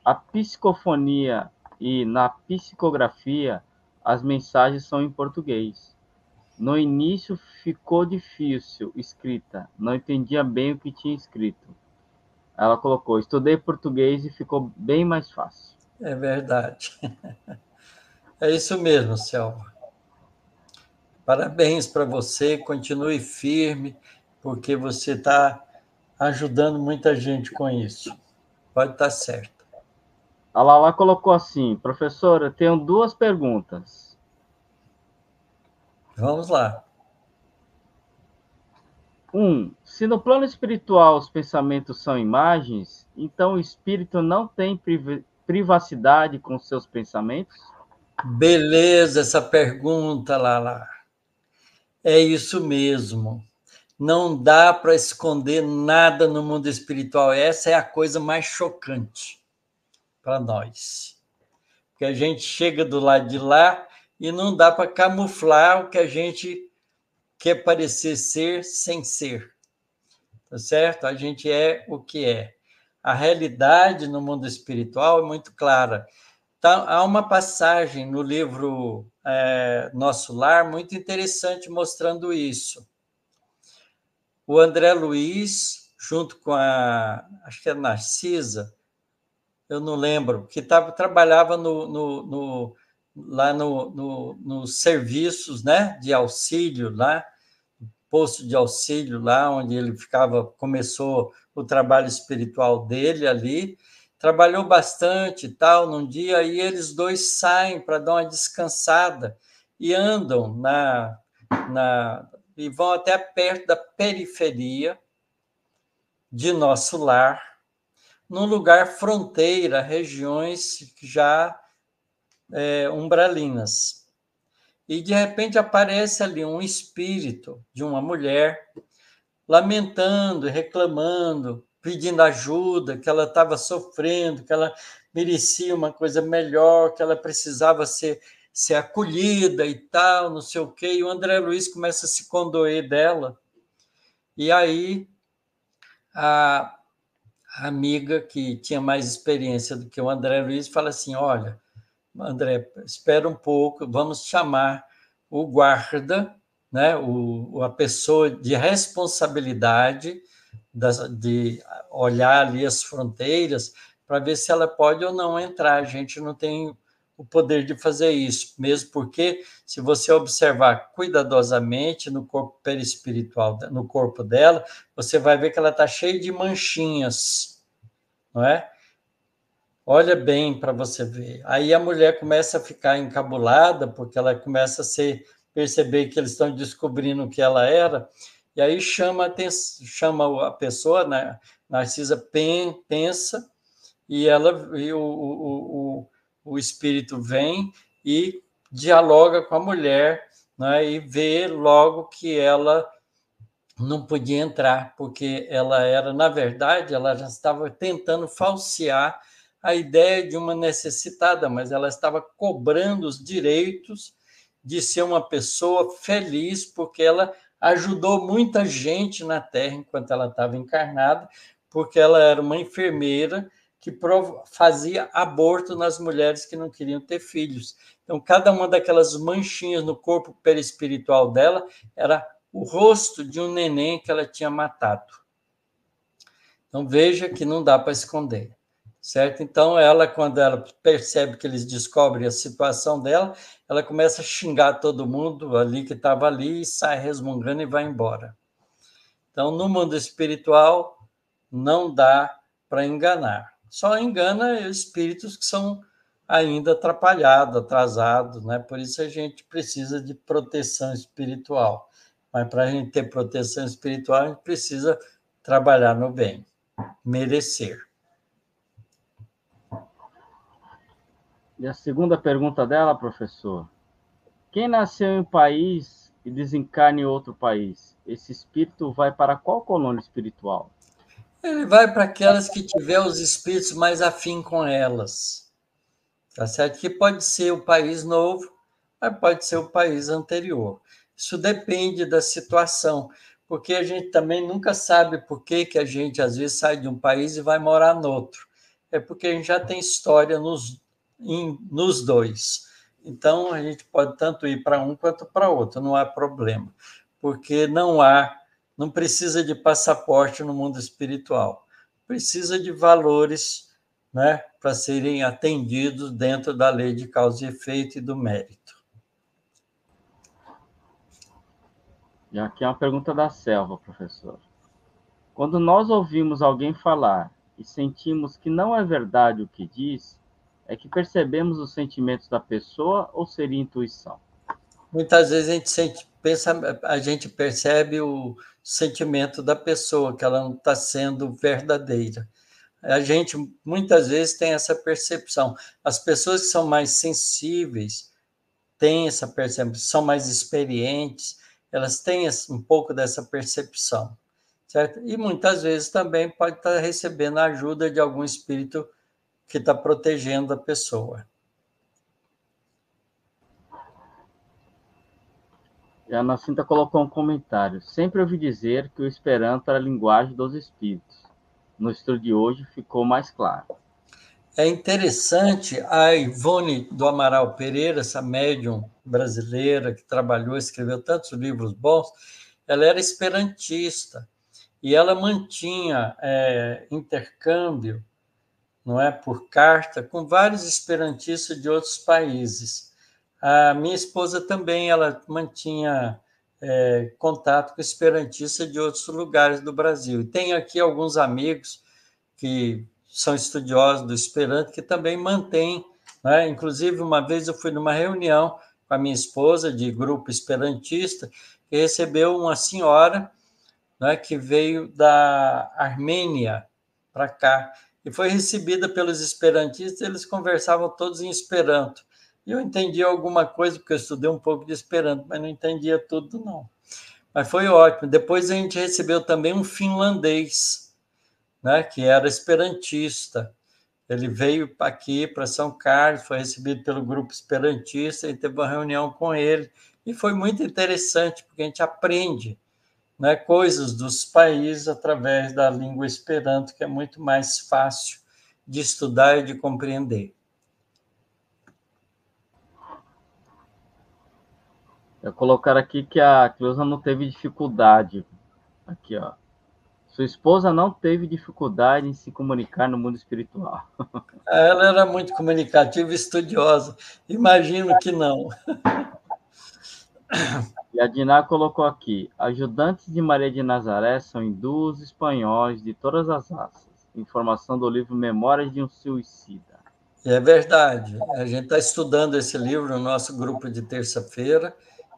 A psicofonia e na psicografia, as mensagens são em português. No início ficou difícil escrita, não entendia bem o que tinha escrito. Ela colocou, estudei português e ficou bem mais fácil. É verdade. É isso mesmo, Selva. Parabéns para você, continue firme, porque você está ajudando muita gente com isso. Pode estar certo. A Lala colocou assim, professora, eu tenho 2 perguntas. Vamos lá. 1. Se no plano espiritual os pensamentos são imagens, então o espírito não tem privacidade com seus pensamentos? Beleza essa pergunta, Lala. É isso mesmo. Não dá para esconder nada no mundo espiritual. Essa é a coisa mais chocante para nós. Porque a gente chega do lado de lá e não dá para camuflar o que a gente quer parecer ser sem ser. Tá certo? A gente é o que é. A realidade no mundo espiritual é muito clara. Então, há uma passagem no livro Nosso Lar muito interessante mostrando isso. O André Luiz, junto com acho que é Narcisa, eu não lembro, que trabalhava lá nos serviços, né, de auxílio, lá, posto de auxílio, lá onde ele começou o trabalho espiritual dele ali, trabalhou bastante e tal, num dia, aí eles dois saem para dar uma descansada e andam e vão até perto da periferia de Nosso Lar, num lugar fronteira, regiões já umbralinas. E, de repente, aparece ali um espírito de uma mulher lamentando, reclamando, pedindo ajuda, que ela estava sofrendo, que ela merecia uma coisa melhor, que ela precisava ser acolhida e tal, não sei o quê. E o André Luiz começa a se condoer dela. E aí a amiga que tinha mais experiência do que o André Luiz fala assim, olha, André, espera um pouco, vamos chamar o guarda, né, a pessoa de responsabilidade de olhar ali as fronteiras para ver se ela pode ou não entrar. A gente não tem o poder de fazer isso, mesmo porque, se você observar cuidadosamente no corpo perispiritual, no corpo dela, você vai ver que ela está cheia de manchinhas, não é? Olha bem para você ver. Aí a mulher começa a ficar encabulada, porque ela começa a perceber que eles estão descobrindo o que ela era, e aí chama a pessoa, né? Narcisa pensa, e o espírito vem e dialoga com a mulher, né? E vê logo que ela não podia entrar, porque ela era, na verdade, ela já estava tentando falsear a ideia de uma necessitada, mas ela estava cobrando os direitos de ser uma pessoa feliz, porque ela ajudou muita gente na Terra enquanto ela estava encarnada, porque ela era uma enfermeira que fazia aborto nas mulheres que não queriam ter filhos. Então, cada uma daquelas manchinhas no corpo perispiritual dela era o rosto de um neném que ela tinha matado. Então, veja que não dá para esconder, certo? Então, quando ela percebe que eles descobrem a situação dela, ela começa a xingar todo mundo ali que estava ali e sai resmungando e vai embora. Então, no mundo espiritual, não dá para enganar. Só engana espíritos que são ainda atrapalhados, atrasados, né? Por isso a gente precisa de proteção espiritual. Mas para a gente ter proteção espiritual, a gente precisa trabalhar no bem, merecer. E a segunda pergunta dela, professor: quem nasceu em um país e desencarna em outro país, esse espírito vai para qual colônia espiritual? Ele vai para aquelas que tiver os espíritos mais afim com elas. Tá certo? Que pode ser o país novo, mas pode ser o país anterior. Isso depende da situação, porque a gente também nunca sabe por que a gente, às vezes, sai de um país e vai morar no outro. É porque a gente já tem história nos dois. Então, a gente pode tanto ir para um quanto para outro, não há problema, porque não precisa de passaporte no mundo espiritual, precisa de valores, né, para serem atendidos dentro da lei de causa e efeito e do mérito. E aqui é uma pergunta da Selva, professor. Quando nós ouvimos alguém falar e sentimos que não é verdade o que diz, é que percebemos os sentimentos da pessoa ou seria intuição? Muitas vezes a gente percebe o sentimento da pessoa, que ela não está sendo verdadeira. A gente, muitas vezes, tem essa percepção. As pessoas que são mais sensíveis têm essa percepção, são mais experientes, elas têm um pouco dessa percepção, certo? E muitas vezes também pode estar recebendo a ajuda de algum espírito que está protegendo a pessoa. E a Ana Cinta colocou um comentário: sempre ouvi dizer que o Esperanto era a linguagem dos espíritos. No estudo de hoje ficou mais claro. É interessante, a Ivone do Amaral Pereira, essa médium brasileira que trabalhou, escreveu tantos livros bons, ela era esperantista e ela mantinha intercâmbio não é, por carta, com vários esperantistas de outros países. A minha esposa também, ela mantinha contato com esperantistas de outros lugares do Brasil. E tenho aqui alguns amigos que são estudiosos do Esperanto que também mantêm, né? Inclusive, uma vez eu fui numa reunião com a minha esposa de grupo esperantista que recebeu uma senhora, né, que veio da Armênia para cá e foi recebida pelos esperantistas. Eles conversavam todos em Esperanto. E eu entendia alguma coisa, porque eu estudei um pouco de Esperanto, mas não entendia tudo, não. Mas foi ótimo. Depois a gente recebeu também um finlandês, né, que era esperantista. Ele veio aqui para São Carlos, foi recebido pelo grupo esperantista e teve uma reunião com ele. E foi muito interessante, porque a gente aprende, né, coisas dos países através da língua Esperanto, que é muito mais fácil de estudar e de compreender. Eu colocar aqui que a Cleusa não teve dificuldade. Aqui, ó. Sua esposa não teve dificuldade em se comunicar no mundo espiritual. Ela era muito comunicativa e estudiosa. Imagino que não. E a Diná colocou aqui: ajudantes de Maria de Nazaré são hindus, espanhóis, de todas as raças. Informação do livro Memórias de um Suicida. É verdade. A gente está estudando esse livro no nosso grupo de terça-feira,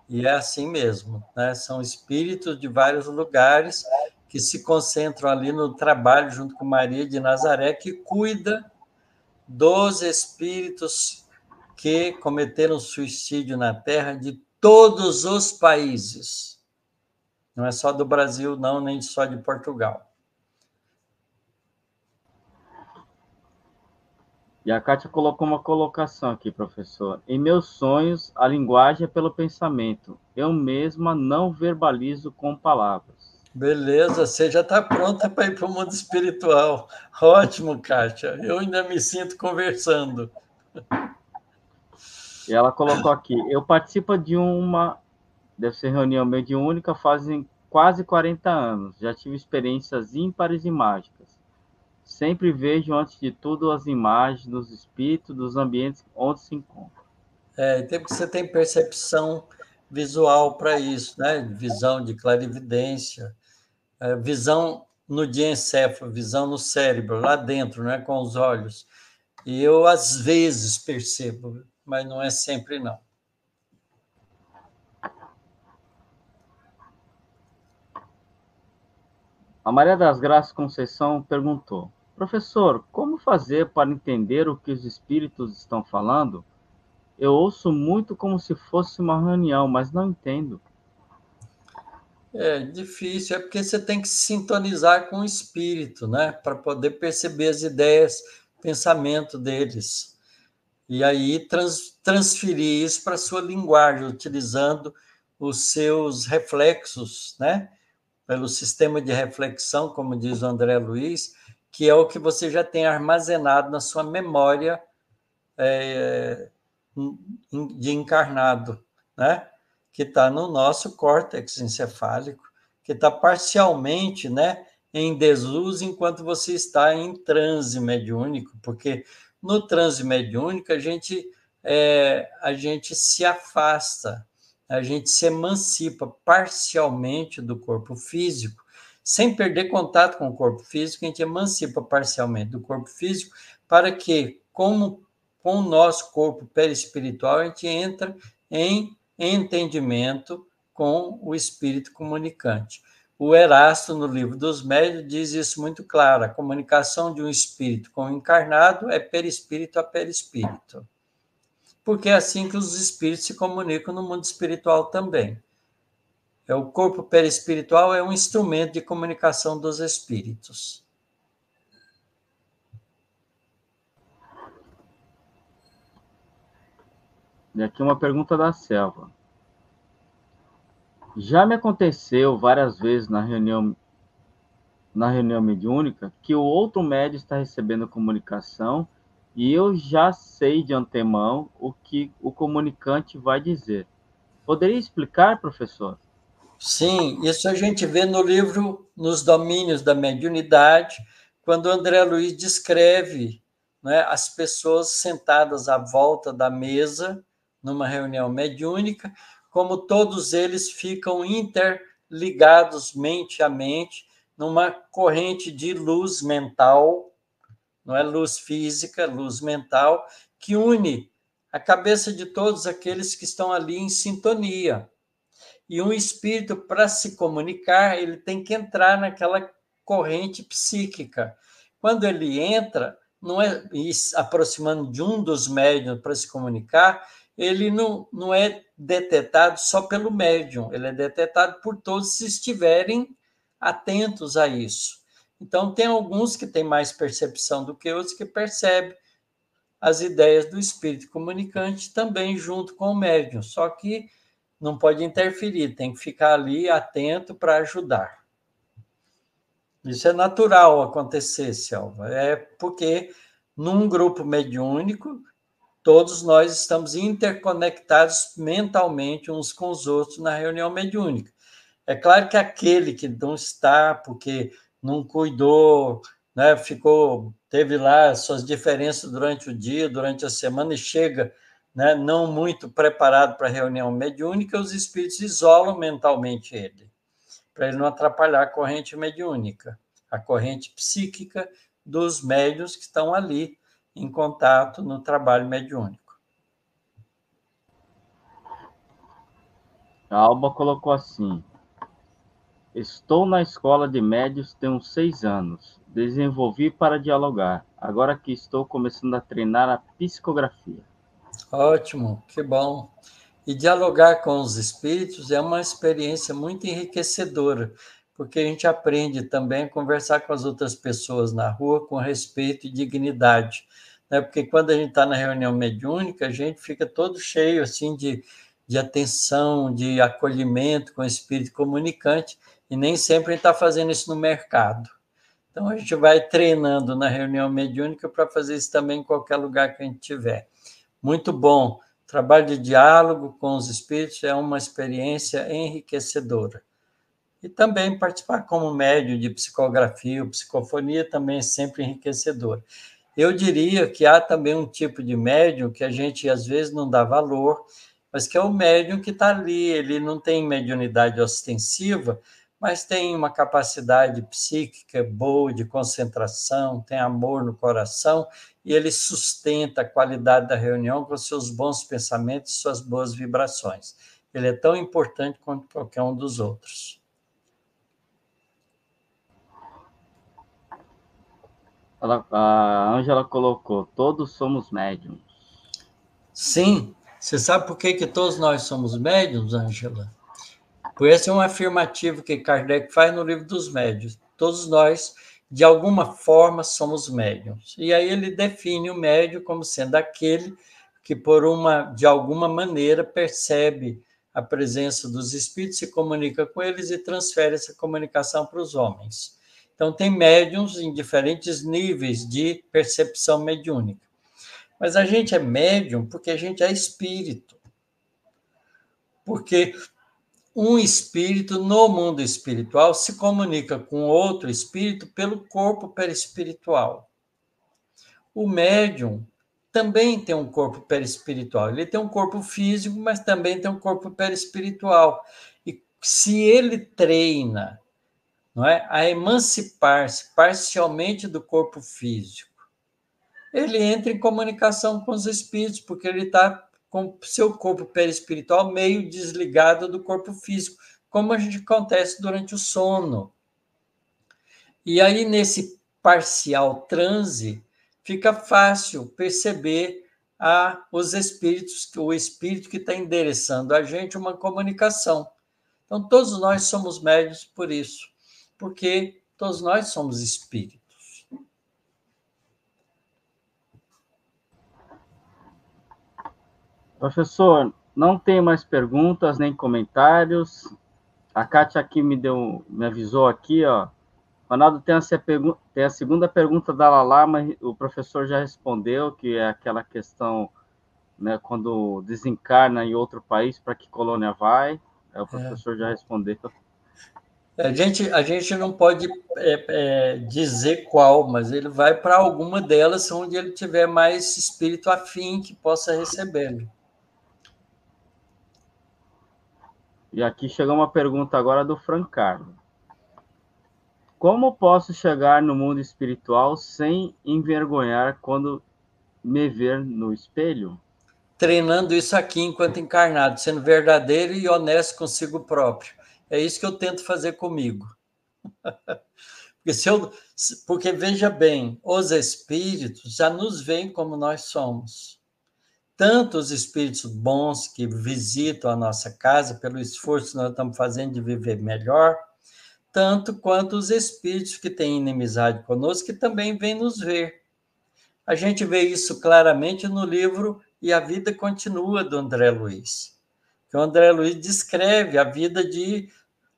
e é assim mesmo, né? São espíritos de vários lugares que se concentram ali no trabalho junto com Maria de Nazaré, que cuida dos espíritos que cometeram suicídio na Terra de todos os países. Não é só do Brasil, não, nem só de Portugal. E a Kátia colocou uma colocação aqui, professor. Em meus sonhos, a linguagem é pelo pensamento. Eu mesma não verbalizo com palavras. Beleza, você já está pronta para ir para o mundo espiritual. Ótimo, Kátia. Eu ainda me sinto conversando. E ela colocou aqui: eu participo de uma, deve ser reunião mediúnica, fazem quase 40 anos. Já tive experiências ímpares e mágicas. Sempre vejo, antes de tudo, as imagens dos espíritos, dos ambientes onde se encontram. Você tem percepção visual para isso, né? Visão de clarividência, visão no diencéfalo, visão no cérebro, lá dentro, né? Com os olhos. E eu, às vezes, percebo, mas não é sempre, não. A Maria das Graças Conceição perguntou: professor, como fazer para entender o que os espíritos estão falando? Eu ouço muito como se fosse uma reunião, mas não entendo. É difícil, é porque você tem que se sintonizar com o espírito, né? Para poder perceber as ideias, pensamento deles. E aí transferir isso para a sua linguagem, utilizando os seus reflexos, né? Pelo sistema de reflexão, como diz o André Luiz, que é o que você já tem armazenado na sua memória de encarnado, né? Que está no nosso córtex encefálico, que está parcialmente, né, em desuso enquanto você está em transe mediúnico, porque no transe mediúnico a gente se afasta, a gente se emancipa parcialmente do corpo físico, sem perder contato com o corpo físico. A gente emancipa parcialmente do corpo físico para que, como com o nosso corpo perispiritual, a gente entra em entendimento com o espírito comunicante. O Erasto, no Livro dos Médiuns, diz isso muito claro: a comunicação de um espírito com o encarnado é perispírito a perispírito. Porque é assim que os espíritos se comunicam no mundo espiritual também. O corpo perispiritual é um instrumento de comunicação dos espíritos. E aqui uma pergunta da Selva. Já me aconteceu várias vezes na reunião mediúnica que o outro médium está recebendo comunicação e eu já sei de antemão o que o comunicante vai dizer. Poderia explicar, professor? Sim, isso a gente vê no livro Nos Domínios da Mediunidade, quando André Luiz descreve né, as pessoas sentadas à volta da mesa, numa reunião mediúnica, como todos eles ficam interligados mente a mente, numa corrente de luz mental, não é luz física, luz mental, que une a cabeça de todos aqueles que estão ali em sintonia. E um espírito, para se comunicar, ele tem que entrar naquela corrente psíquica. Quando ele entra, não é aproximando de um dos médiuns para se comunicar, ele não é detetado só pelo médium, ele é detetado por todos se estiverem atentos a isso. Então, tem alguns que têm mais percepção do que outros que percebem as ideias do espírito comunicante também junto com o médium, só que não pode interferir, tem que ficar ali atento para ajudar. Isso é natural acontecer, Selva. É porque num grupo mediúnico, todos nós estamos interconectados mentalmente uns com os outros na reunião mediúnica. É claro que aquele que não está, porque não cuidou, né, teve lá suas diferenças durante o dia, durante a semana, e chega, né, não muito preparado para a reunião mediúnica, os espíritos isolam mentalmente ele, para ele não atrapalhar a corrente mediúnica, a corrente psíquica dos médiuns que estão ali em contato no trabalho mediúnico. A Alba colocou assim: estou na escola de médios tem uns 6 anos. Desenvolvi para dialogar. Agora que estou começando a treinar a psicografia. Ótimo, que bom. E dialogar com os espíritos é uma experiência muito enriquecedora, porque a gente aprende também a conversar com as outras pessoas na rua com respeito e dignidade, né? Porque quando a gente está na reunião mediúnica, a gente fica todo cheio assim de atenção, de acolhimento com o espírito comunicante, e nem sempre a gente está fazendo isso no mercado. Então, a gente vai treinando na reunião mediúnica para fazer isso também em qualquer lugar que a gente tiver. Muito bom. Trabalho de diálogo com os espíritos é uma experiência enriquecedora. E também participar como médium de psicografia ou psicofonia também é sempre enriquecedor. Eu diria que há também um tipo de médium que a gente às vezes não dá valor, mas que é o médium que está ali, ele não tem mediunidade ostensiva, mas tem uma capacidade psíquica boa de concentração, tem amor no coração, e ele sustenta a qualidade da reunião com seus bons pensamentos e suas boas vibrações. Ele é tão importante quanto qualquer um dos outros. A Ângela colocou: todos somos médiums. Sim. Você sabe por que todos nós somos médiums, Ângela? Por esse é um afirmativo que Kardec faz no Livro dos Médiuns. Todos nós, de alguma forma, somos médiums. E aí ele define o médium como sendo aquele que, de alguma maneira, percebe a presença dos espíritos, se comunica com eles e transfere essa comunicação para os homens. Então, tem médiums em diferentes níveis de percepção mediúnica. Mas a gente é médium porque a gente é espírito. Porque um espírito no mundo espiritual se comunica com outro espírito pelo corpo perispiritual. O médium também tem um corpo perispiritual. Ele tem um corpo físico, mas também tem um corpo perispiritual. E se ele treina, não é, a emancipar-se parcialmente do corpo físico, ele entra em comunicação com os espíritos, porque ele está com seu corpo perispiritual meio desligado do corpo físico, como a gente acontece durante o sono. E aí, nesse parcial transe, fica fácil perceber os espíritos, o espírito que está endereçando a gente uma comunicação. Então, todos nós somos médiuns por isso, porque todos nós somos espíritos. Professor, não tem mais perguntas nem comentários. A Kátia aqui me avisou aqui, ó. Ronaldo, tem a segunda pergunta da Lala, mas o professor já respondeu, que é aquela questão, né, quando desencarna em outro país, para que colônia vai? O professor já respondeu. A gente não pode dizer qual, mas ele vai para alguma delas onde ele tiver mais espírito afim que possa recebê-lo. E aqui chegou uma pergunta agora do Frank Carlos. Como posso chegar no mundo espiritual sem envergonhar quando me ver no espelho? Treinando isso aqui enquanto encarnado, sendo verdadeiro e honesto consigo próprio. É isso que eu tento fazer comigo. Porque veja bem, os espíritos já nos veem como nós somos. Tanto os espíritos bons que visitam a nossa casa, pelo esforço que nós estamos fazendo de viver melhor, tanto quanto os espíritos que têm inimizade conosco, que também vêm nos ver. A gente vê isso claramente no livro E a Vida Continua, do André Luiz. O André Luiz descreve a vida de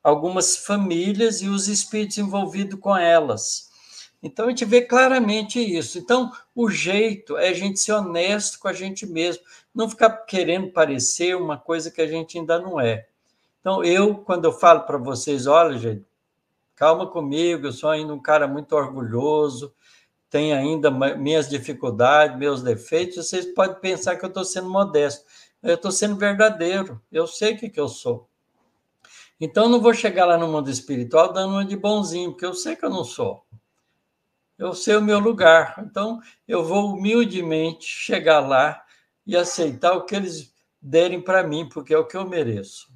algumas famílias e os espíritos envolvidos com elas. Então, a gente vê claramente isso. Então, o jeito é a gente ser honesto com a gente mesmo, não ficar querendo parecer uma coisa que a gente ainda não é. Então, quando eu falo para vocês, olha, gente, calma comigo, eu sou ainda um cara muito orgulhoso, tenho ainda minhas dificuldades, meus defeitos, vocês podem pensar que eu estou sendo modesto. Eu estou sendo verdadeiro, eu sei o que eu sou. Então, eu não vou chegar lá no mundo espiritual dando uma de bonzinho, porque eu sei que eu não sou. Eu sei o meu lugar. Então, eu vou humildemente chegar lá e aceitar o que eles derem para mim, porque é o que eu mereço.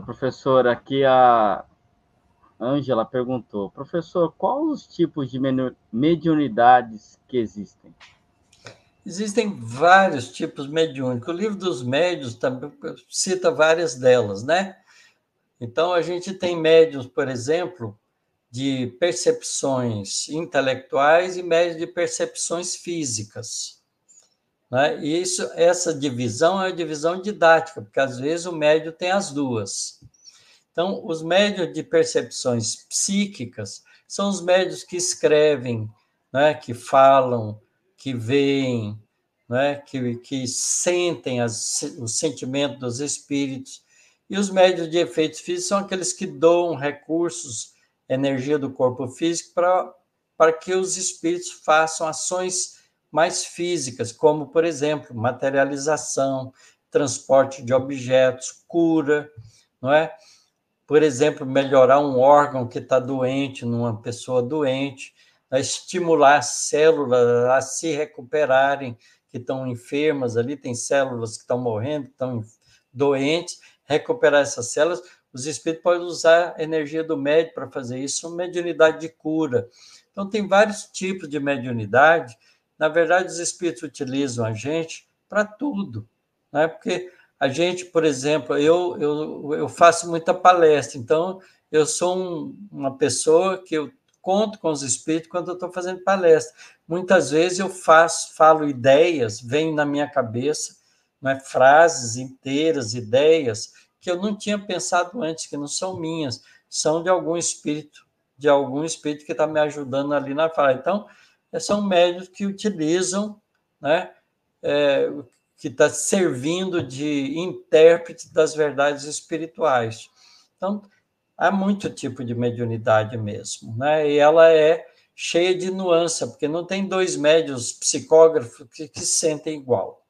Professor, aqui a Ângela perguntou, professor, quais os tipos de mediunidades que existem? Existem vários tipos mediúnicos. O livro dos médiuns também cita várias delas, né? Então, a gente tem médiuns, por exemplo, de percepções intelectuais e médiuns de percepções físicas. Né? E essa divisão é a divisão didática, porque às vezes o médium tem as duas. Então, os médiuns de percepções psíquicas são os médiuns que escrevem, né? Que falam, que veem, né? que sentem o sentimento dos espíritos. E os médiuns de efeitos físicos são aqueles que doam recursos, energia do corpo físico para que os espíritos façam ações mais físicas, como, por exemplo, materialização, transporte de objetos, cura, não é? Por exemplo, melhorar um órgão que está doente numa pessoa doente, estimular células a se recuperarem, que estão enfermas ali, tem células que estão morrendo, que estão doentes, recuperar essas células. Os espíritos podem usar a energia do médium para fazer isso, mediunidade de cura. Então, tem vários tipos de mediunidade. Na verdade, os espíritos utilizam a gente para tudo, né? Porque a gente, por exemplo, eu faço muita palestra, então eu sou uma pessoa que eu conto com os espíritos quando eu estou fazendo palestra. Muitas vezes eu falo ideias, vem na minha cabeça, né, frases inteiras, ideias que eu não tinha pensado antes, que não são minhas, são de algum espírito que está me ajudando ali na fala. Então, são médiuns que utilizam, né, que está servindo de intérprete das verdades espirituais. Então, há muito tipo de mediunidade mesmo, né? E ela é cheia de nuance, porque não tem dois médiuns psicógrafos que sentem igual.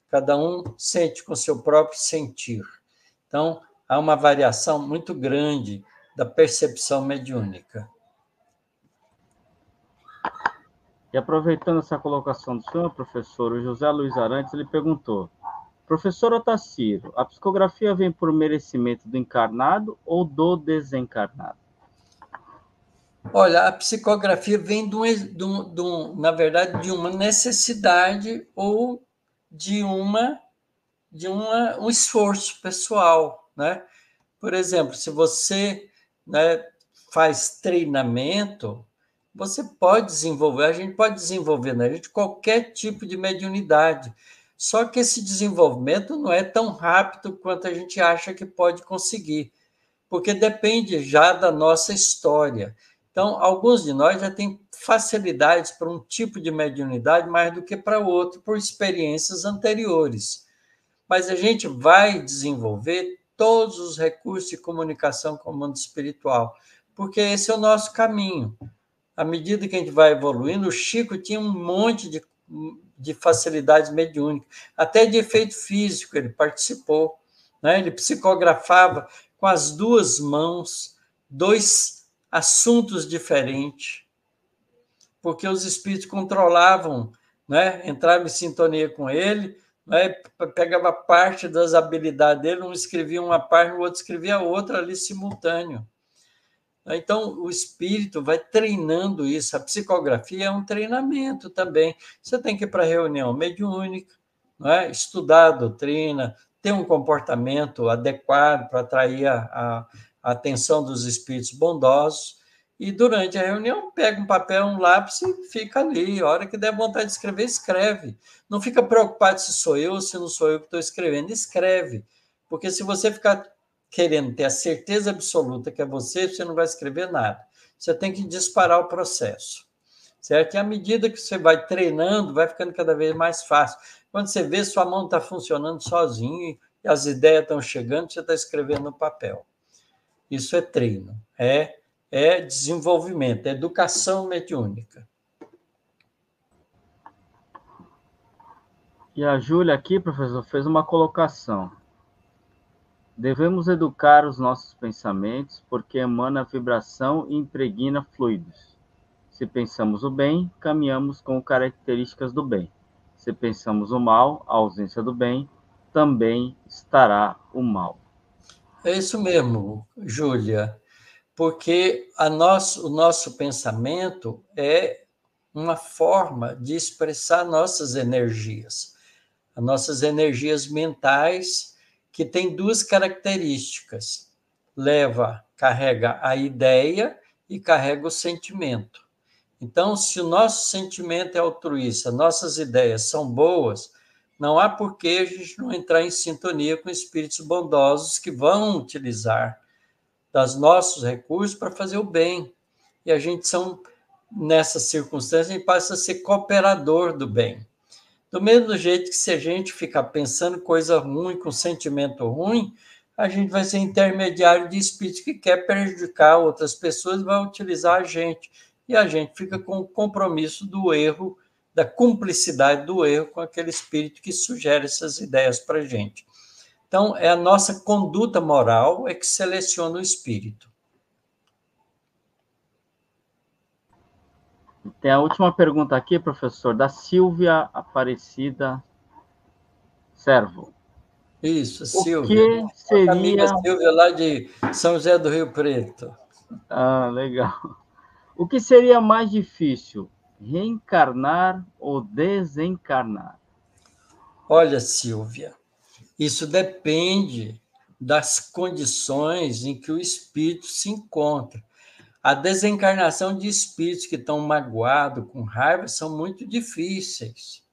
Cada um sente com seu próprio sentir. Então, há uma variação muito grande da percepção mediúnica. E aproveitando essa colocação do senhor, professor, o José Luiz Arantes, ele perguntou, professor Otacílio, a psicografia vem por merecimento do encarnado ou do desencarnado? Olha, a psicografia vem, na verdade, de uma necessidade ou de um esforço pessoal, né? Por exemplo, se você, né, faz treinamento, você pode desenvolver, a gente pode desenvolver na gente qualquer tipo de mediunidade, só que esse desenvolvimento não é tão rápido quanto a gente acha que pode conseguir, porque depende já da nossa história. Então, alguns de nós já têm facilidades para um tipo de mediunidade mais do que para outro, por experiências anteriores. mas a gente vai desenvolver todos os recursos de comunicação com o mundo espiritual, porque esse é o nosso caminho. À medida que a gente vai evoluindo, o Chico tinha um monte de facilidades mediúnicas, até de efeito físico ele participou, né? Ele psicografava com as duas mãos 2 assuntos diferentes, porque os espíritos controlavam, né? Entravam em sintonia com ele, né? Pegava parte das habilidades dele, um escrevia uma parte, o outro escrevia outra ali simultâneo. Então, o espírito vai treinando isso. A psicografia é um treinamento também. Você tem que ir para a reunião mediúnica, não é? Estudar a doutrina, ter um comportamento adequado para atrair a atenção dos espíritos bondosos. E, durante a reunião, pega um papel, um lápis e fica ali. A hora que der vontade de escrever, escreve. Não fica preocupado se sou eu ou se não sou eu que estou escrevendo. Escreve. Porque se você ficar querendo ter a certeza absoluta que é você não vai escrever nada. Você tem que disparar o processo, certo? E à medida que você vai treinando, vai ficando cada vez mais fácil. Quando você vê, sua mão está funcionando sozinha e as ideias estão chegando, você está escrevendo no papel. Isso é treino, é desenvolvimento, é educação mediúnica. E a Júlia aqui, professor, fez uma colocação. Devemos educar os nossos pensamentos, porque emana vibração e impregna fluidos. Se pensamos o bem, caminhamos com características do bem. Se pensamos o mal, a ausência do bem, também estará o mal. É isso mesmo, Júlia, porque o nosso pensamento é uma forma de expressar nossas energias. As nossas energias mentais, que tem 2 características. Carrega a ideia e carrega o sentimento. Então, se o nosso sentimento é altruísta, nossas ideias são boas, não há por que a gente não entrar em sintonia com espíritos bondosos que vão utilizar dos nossos recursos para fazer o bem. E a gente nessa circunstância, a gente passa a ser cooperador do bem. Do mesmo jeito que se a gente ficar pensando coisa ruim, com sentimento ruim, a gente vai ser intermediário de espíritos que quer prejudicar outras pessoas e vai utilizar a gente. E a gente fica com o compromisso do erro, da cumplicidade do erro com aquele espírito que sugere essas ideias para a gente. Então, é a nossa conduta moral que seleciona o espírito. Tem a última pergunta aqui, professor, da Silvia Aparecida Servo. Isso, Silvia. O que seria... Amiga Silvia, lá de São José do Rio Preto. Ah, legal. O que seria mais difícil, reencarnar ou desencarnar? Olha, Silvia, isso depende das condições em que o espírito se encontra. A desencarnação de espíritos que estão magoados, com raiva, são muito difíceis.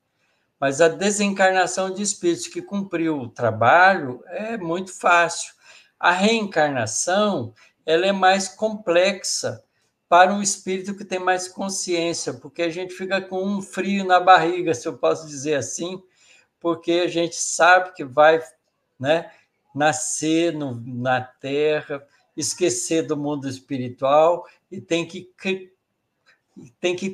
Mas a desencarnação de espíritos que cumpriu o trabalho é muito fácil. A reencarnação, ela é mais complexa para um espírito que tem mais consciência, porque a gente fica com um frio na barriga, se eu posso dizer assim, porque a gente sabe que vai, né, nascer na Terra, esquecer do mundo espiritual e tem que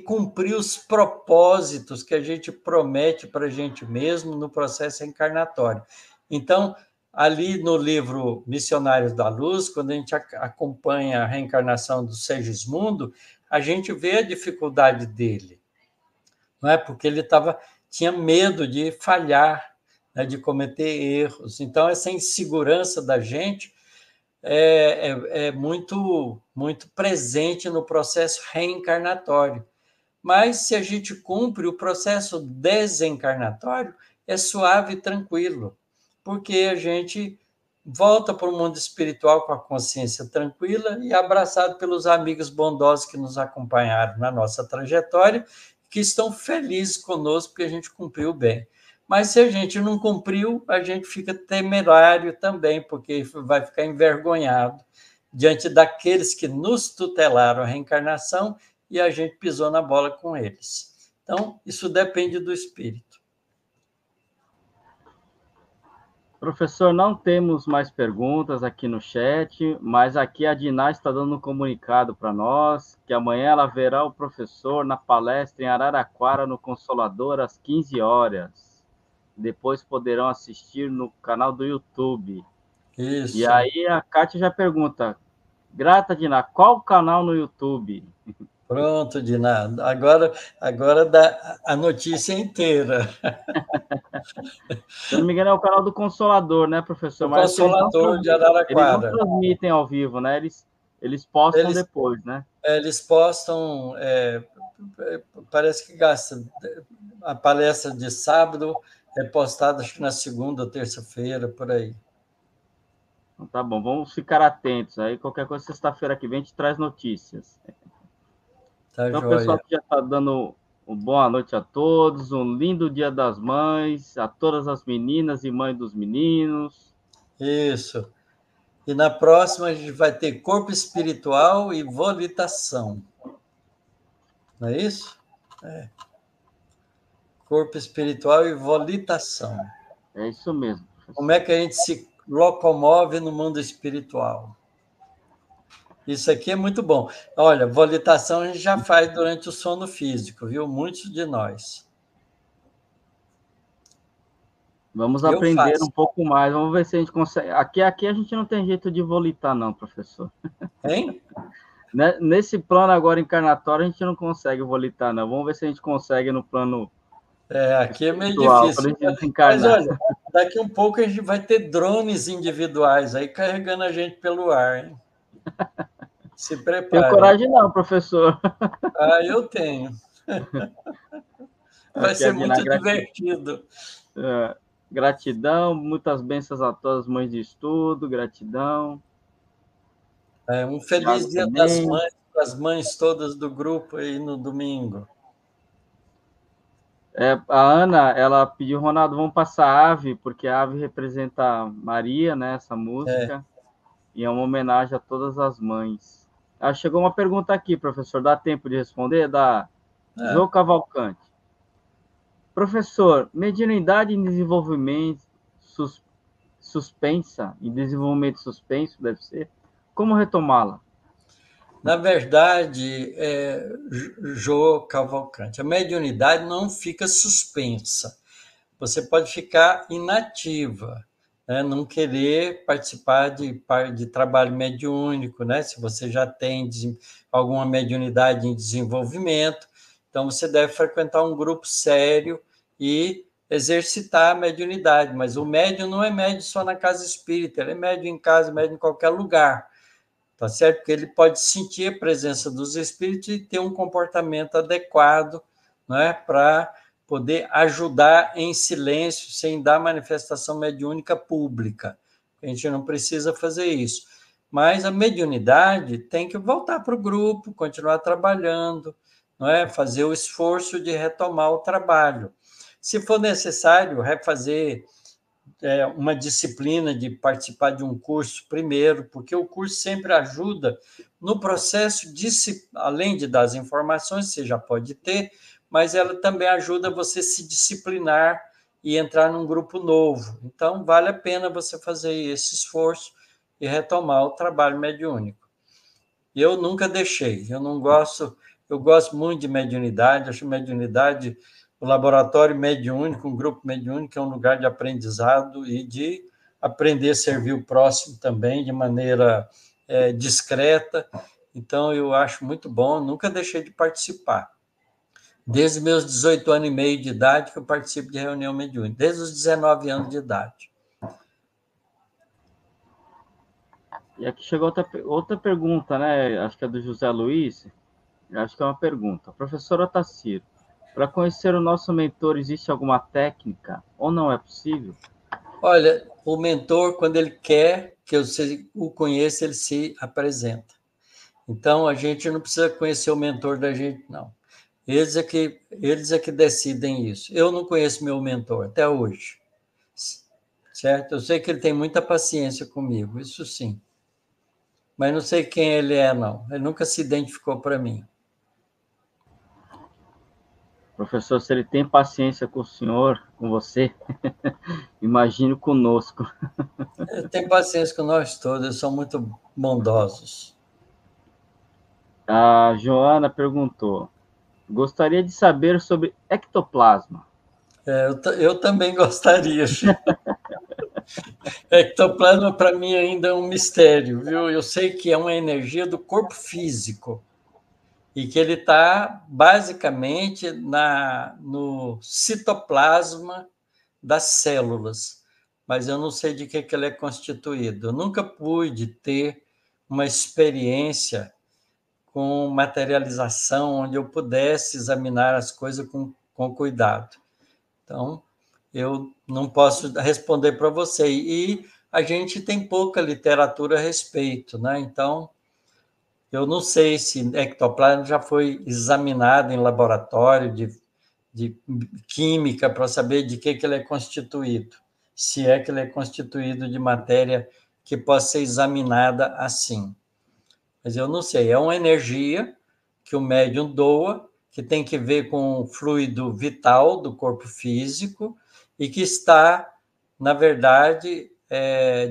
cumprir os propósitos que a gente promete para a gente mesmo no processo reencarnatório. Então, ali no livro Missionários da Luz, quando a gente acompanha a reencarnação do Segismundo, a gente vê a dificuldade dele, não é? Porque ele tinha medo de falhar, né, de cometer erros. Então, essa insegurança da gente é muito, muito presente no processo reencarnatório. Mas, se a gente cumpre o processo desencarnatório, é suave e tranquilo, porque a gente volta para o mundo espiritual com a consciência tranquila e abraçado pelos amigos bondosos que nos acompanharam na nossa trajetória, que estão felizes conosco porque a gente cumpriu bem. Mas se a gente não cumpriu, a gente fica temerário também, porque vai ficar envergonhado diante daqueles que nos tutelaram a reencarnação e a gente pisou na bola com eles. Então, isso depende do espírito. Professor, não temos mais perguntas aqui no chat, mas aqui a Diná está dando um comunicado para nós, que amanhã ela verá o professor na palestra em Araraquara, no Consolador, às 15 horas. Depois poderão assistir no canal do YouTube. Isso. E aí a Kátia já pergunta, grata, Diná, qual canal no YouTube? Pronto, Diná. Agora dá a notícia inteira. Se eu não me engano, é o canal do Consolador, né, professor? O Mas acho que Consolador de eles não Araraquara. transmitem ao vivo, né? Eles postam depois, né? Eles postam, parece que gasta. A palestra de sábado é postada, acho que na segunda ou terça-feira, por aí. Então, tá bom, vamos ficar atentos. Aí, qualquer coisa, sexta-feira que vem, a gente traz notícias. Tá, Então, o joia. pessoal que já está dando uma boa noite a todos, um lindo Dia das Mães, a todas as meninas e mães dos meninos. Isso. E na próxima a gente vai ter corpo espiritual e volitação. Não é isso? É. Corpo espiritual e volitação. É isso mesmo, professor. Como é que a gente se locomove no mundo espiritual? Isso aqui é muito bom. Olha, volitação a gente já faz durante o sono físico, viu? Muitos de nós. Vamos aprender um pouco mais. Vamos ver se a gente consegue. Aqui a gente não tem jeito de volitar, não, professor. Hein? Nesse plano agora encarnatório, a gente não consegue volitar, não. Vamos ver se a gente consegue no plano. Aqui é meio difícil. Mas olha, daqui um pouco a gente vai ter drones individuais aí carregando a gente pelo ar, hein? Se prepare. Tenho coragem não, professor. Eu tenho. Vai ser muito divertido. Gratidão, muitas bênçãos a todas as mães de estudo, gratidão. Um feliz Dia das Mães para as mães todas do grupo aí no domingo. A Ana, ela pediu, Ronaldo, vamos passar a ave, porque a ave representa Maria, né, essa música, e é uma homenagem a todas as mães. Chegou uma pergunta aqui, professor, dá tempo de responder? Da Jô Cavalcante. Professor, mediunidade em desenvolvimento suspensa, em desenvolvimento suspenso, deve ser, como retomá-la? Na verdade, Jô Cavalcante, a mediunidade não fica suspensa. Você pode ficar inativa, né? Não querer participar de trabalho mediúnico, né? Se você já tem alguma mediunidade em desenvolvimento, então você deve frequentar um grupo sério e exercitar a mediunidade. Mas o médium não é médium só na casa espírita, ele é médium em casa, médium em qualquer lugar. Tá certo? Porque ele pode sentir a presença dos espíritos e ter um comportamento adequado, né, para poder ajudar em silêncio, sem dar manifestação mediúnica pública. A gente não precisa fazer isso. Mas a mediunidade tem que voltar para o grupo, continuar trabalhando, não é? Fazer o esforço de retomar o trabalho. Se for necessário, refazer uma disciplina, de participar de um curso primeiro, porque o curso sempre ajuda no processo, além de dar as informações, você já pode ter, mas ela também ajuda você a se disciplinar e entrar num grupo novo. Então, vale a pena você fazer esse esforço e retomar o trabalho mediúnico. Eu nunca deixei, eu gosto muito de mediunidade, acho mediunidade, o laboratório mediúnico, um grupo mediúnico é um lugar de aprendizado e de aprender a servir o próximo também de maneira discreta. Então, eu acho muito bom, nunca deixei de participar. Desde meus 18 anos e meio de idade que eu participo de reunião mediúnica, desde os 19 anos de idade. E aqui chegou outra pergunta, né? Acho que é do José Luiz. Acho que é uma pergunta. Professora Tassiro, para conhecer o nosso mentor, existe alguma técnica ou não é possível? Olha, o mentor, quando ele quer que você o conheça, ele se apresenta. Então, a gente não precisa conhecer o mentor da gente, não. Eles é que decidem isso. Eu não conheço meu mentor até hoje. Certo? Eu sei que ele tem muita paciência comigo, isso sim. Mas não sei quem ele é, não. Ele nunca se identificou para mim. Professor, se ele tem paciência com o senhor, com você, imagine conosco. Ele tem paciência com nós todos, eles são muito bondosos. A Joana perguntou: gostaria de saber sobre ectoplasma. Eu também gostaria, Chico. Ectoplasma, para mim, ainda é um mistério, viu? Eu sei que é uma energia do corpo físico e que ele está basicamente no citoplasma das células, mas eu não sei de que ele é constituído. Eu nunca pude ter uma experiência com materialização onde eu pudesse examinar as coisas com cuidado. Então, eu não posso responder para você. E a gente tem pouca literatura a respeito, né? Então, eu não sei se ectoplasma já foi examinado em laboratório de química para saber de que ele é constituído, se é que ele é constituído de matéria que possa ser examinada assim. Mas eu não sei, é uma energia que o médium doa, que tem que ver com o fluido vital do corpo físico e que está, na verdade,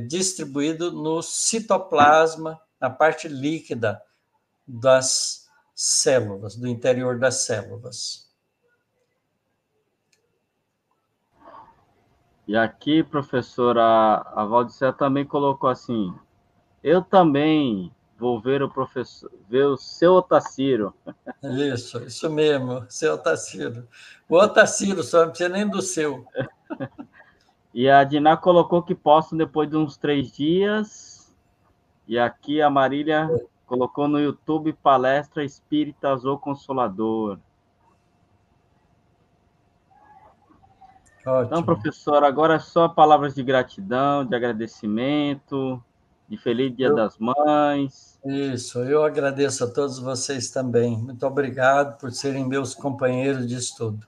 distribuído no citoplasma, na parte líquida das células, do interior das células. E aqui, professora, a Valdicea também colocou assim: eu também vou ver o seu Otacílio. Isso mesmo, seu Otacílio. O Otacílio só não precisa nem do seu. E a Diná colocou que postam depois de uns 3 dias. E aqui a Marília colocou no YouTube Palestra Espíritas ou Consolador. Ótimo. Então, professor, agora é só palavras de gratidão, de agradecimento, de Feliz Dia das Mães. Isso, eu agradeço a todos vocês também. Muito obrigado por serem meus companheiros de estudo.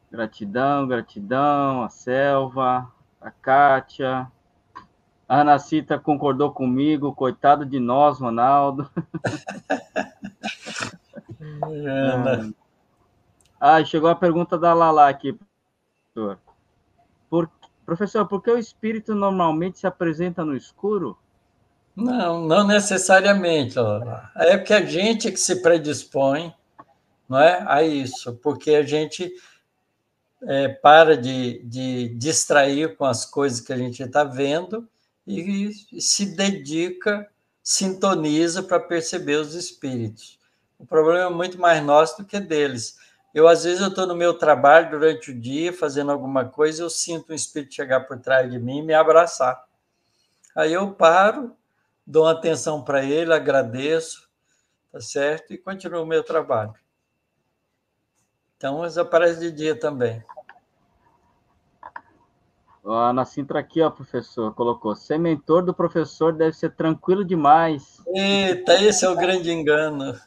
Gratidão, gratidão, a Selva, a Kátia. A Ana Cita concordou comigo, coitado de nós, Ronaldo. Ana. Chegou a pergunta da Lala aqui, professor. Professor, por que o espírito normalmente se apresenta no escuro? Não necessariamente. É porque a gente que se predispõe, não é, a isso, porque a gente para de distrair com as coisas que a gente está vendo e se dedica, sintoniza para perceber os espíritos. O problema é muito mais nosso do que deles. Às vezes, eu estou no meu trabalho durante o dia, fazendo alguma coisa, eu sinto um espírito chegar por trás de mim e me abraçar. Aí eu paro, dou uma atenção para ele, agradeço, tá certo? E continuo o meu trabalho. Então, eles aparecem de dia também. A Ana Cintra aqui, ó, professor, colocou: ser mentor do professor deve ser tranquilo demais. Eita, esse é o grande engano.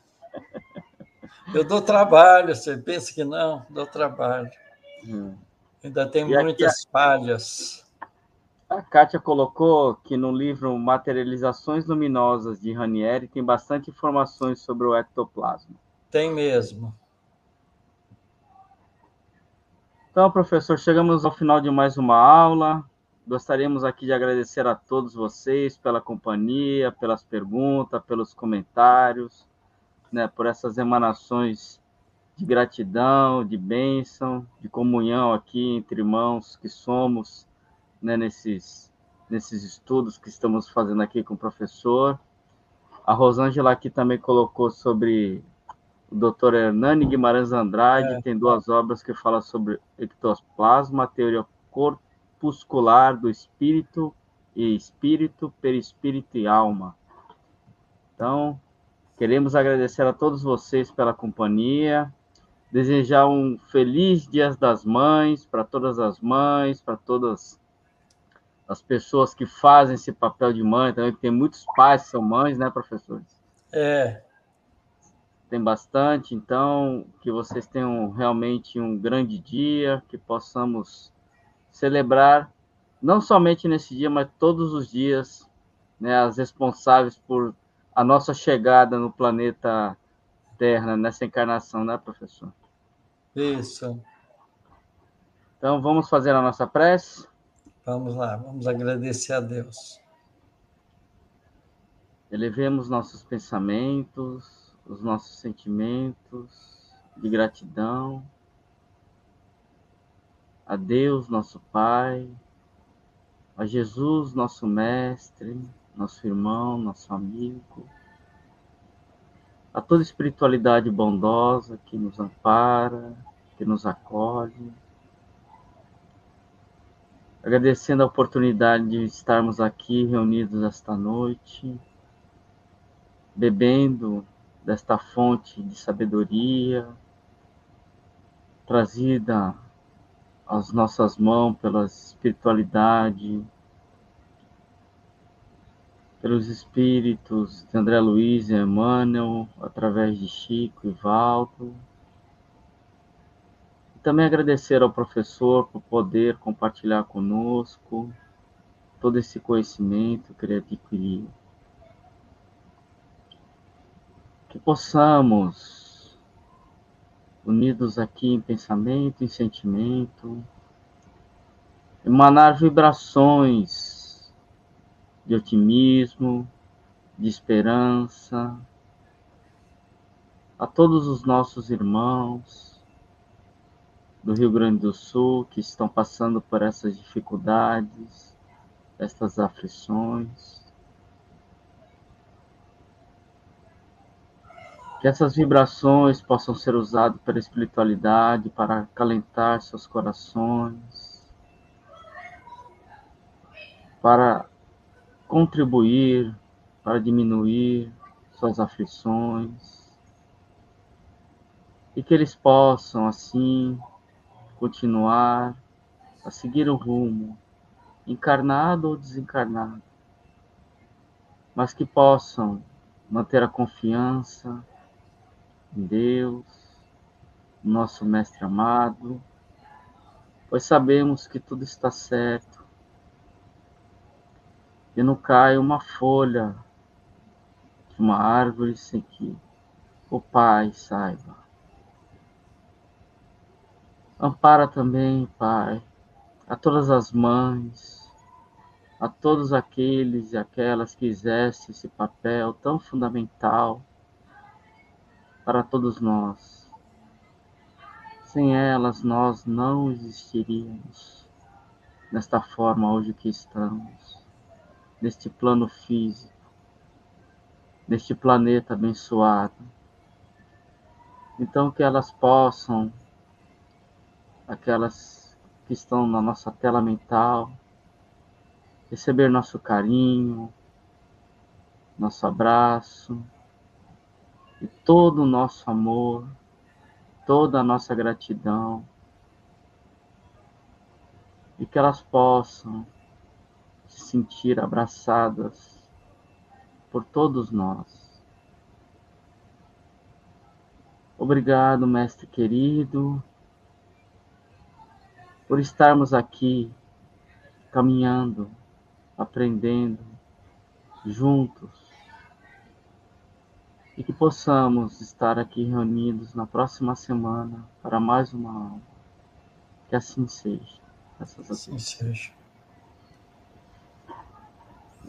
Eu dou trabalho, você pensa que não? Dou trabalho. Ainda tem muitas falhas. A Kátia colocou que no livro Materializações Luminosas, de Ranieri, tem bastante informações sobre o ectoplasma. Tem mesmo. Então, professor, chegamos ao final de mais uma aula. Gostaríamos aqui de agradecer a todos vocês pela companhia, pelas perguntas, pelos comentários, né, por essas emanações de gratidão, de bênção, de comunhão aqui entre irmãos que somos, né, nesses estudos que estamos fazendo aqui com o professor. A Rosângela aqui também colocou sobre o Dr. Hernani Guimarães Andrade, tem 2 obras que falam sobre ectoplasma, teoria corpuscular do espírito, perispírito e alma. Então, queremos agradecer a todos vocês pela companhia, desejar um feliz Dia das Mães para todas as mães, para todas as pessoas que fazem esse papel de mãe, também, que tem muitos pais que são mães, né, professores? Tem bastante, então, que vocês tenham realmente um grande dia, que possamos celebrar, não somente nesse dia, mas todos os dias, né, as responsáveis por a nossa chegada no planeta Terra, nessa encarnação, né, professor? Isso. Então, vamos fazer a nossa prece? Vamos lá, vamos agradecer a Deus. Elevemos nossos pensamentos, os nossos sentimentos de gratidão a Deus, nosso Pai, a Jesus, nosso Mestre, nosso irmão, nosso amigo, a toda espiritualidade bondosa que nos ampara, que nos acolhe, agradecendo a oportunidade de estarmos aqui reunidos esta noite, bebendo desta fonte de sabedoria, trazida às nossas mãos pela espiritualidade, pelos espíritos de André Luiz e Emmanuel, através de Chico e Valdo. E também agradecer ao professor por poder compartilhar conosco todo esse conhecimento que ele adquiriu. Que possamos, unidos aqui em pensamento, em sentimento, emanar vibrações de otimismo, de esperança, a todos os nossos irmãos do Rio Grande do Sul que estão passando por essas dificuldades, estas aflições. Que essas vibrações possam ser usadas pela espiritualidade para acalentar seus corações, para contribuir, para diminuir suas aflições, e que eles possam, assim, continuar a seguir o rumo, encarnado ou desencarnado, mas que possam manter a confiança em Deus, nosso Mestre amado, pois sabemos que tudo está certo, e não cai uma folha de uma árvore sem que o Pai saiba. Ampara também, Pai, a todas as mães, a todos aqueles e aquelas que exercem esse papel tão fundamental para todos nós. Sem elas, nós não existiríamos nesta forma hoje que estamos, neste plano físico, neste planeta abençoado. Então, que elas possam, aquelas que estão na nossa tela mental, receber nosso carinho, nosso abraço e todo o nosso amor, toda a nossa gratidão, e que elas possam se sentir abraçadas por todos nós. Obrigado, Mestre querido, por estarmos aqui caminhando, aprendendo juntos, e que possamos estar aqui reunidos na próxima semana para mais uma aula. Que assim seja. Assim seja.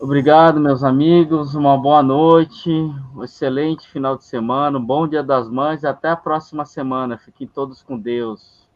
Obrigado, meus amigos. Uma boa noite, um excelente final de semana, um bom Dia das Mães e até a próxima semana. Fiquem todos com Deus.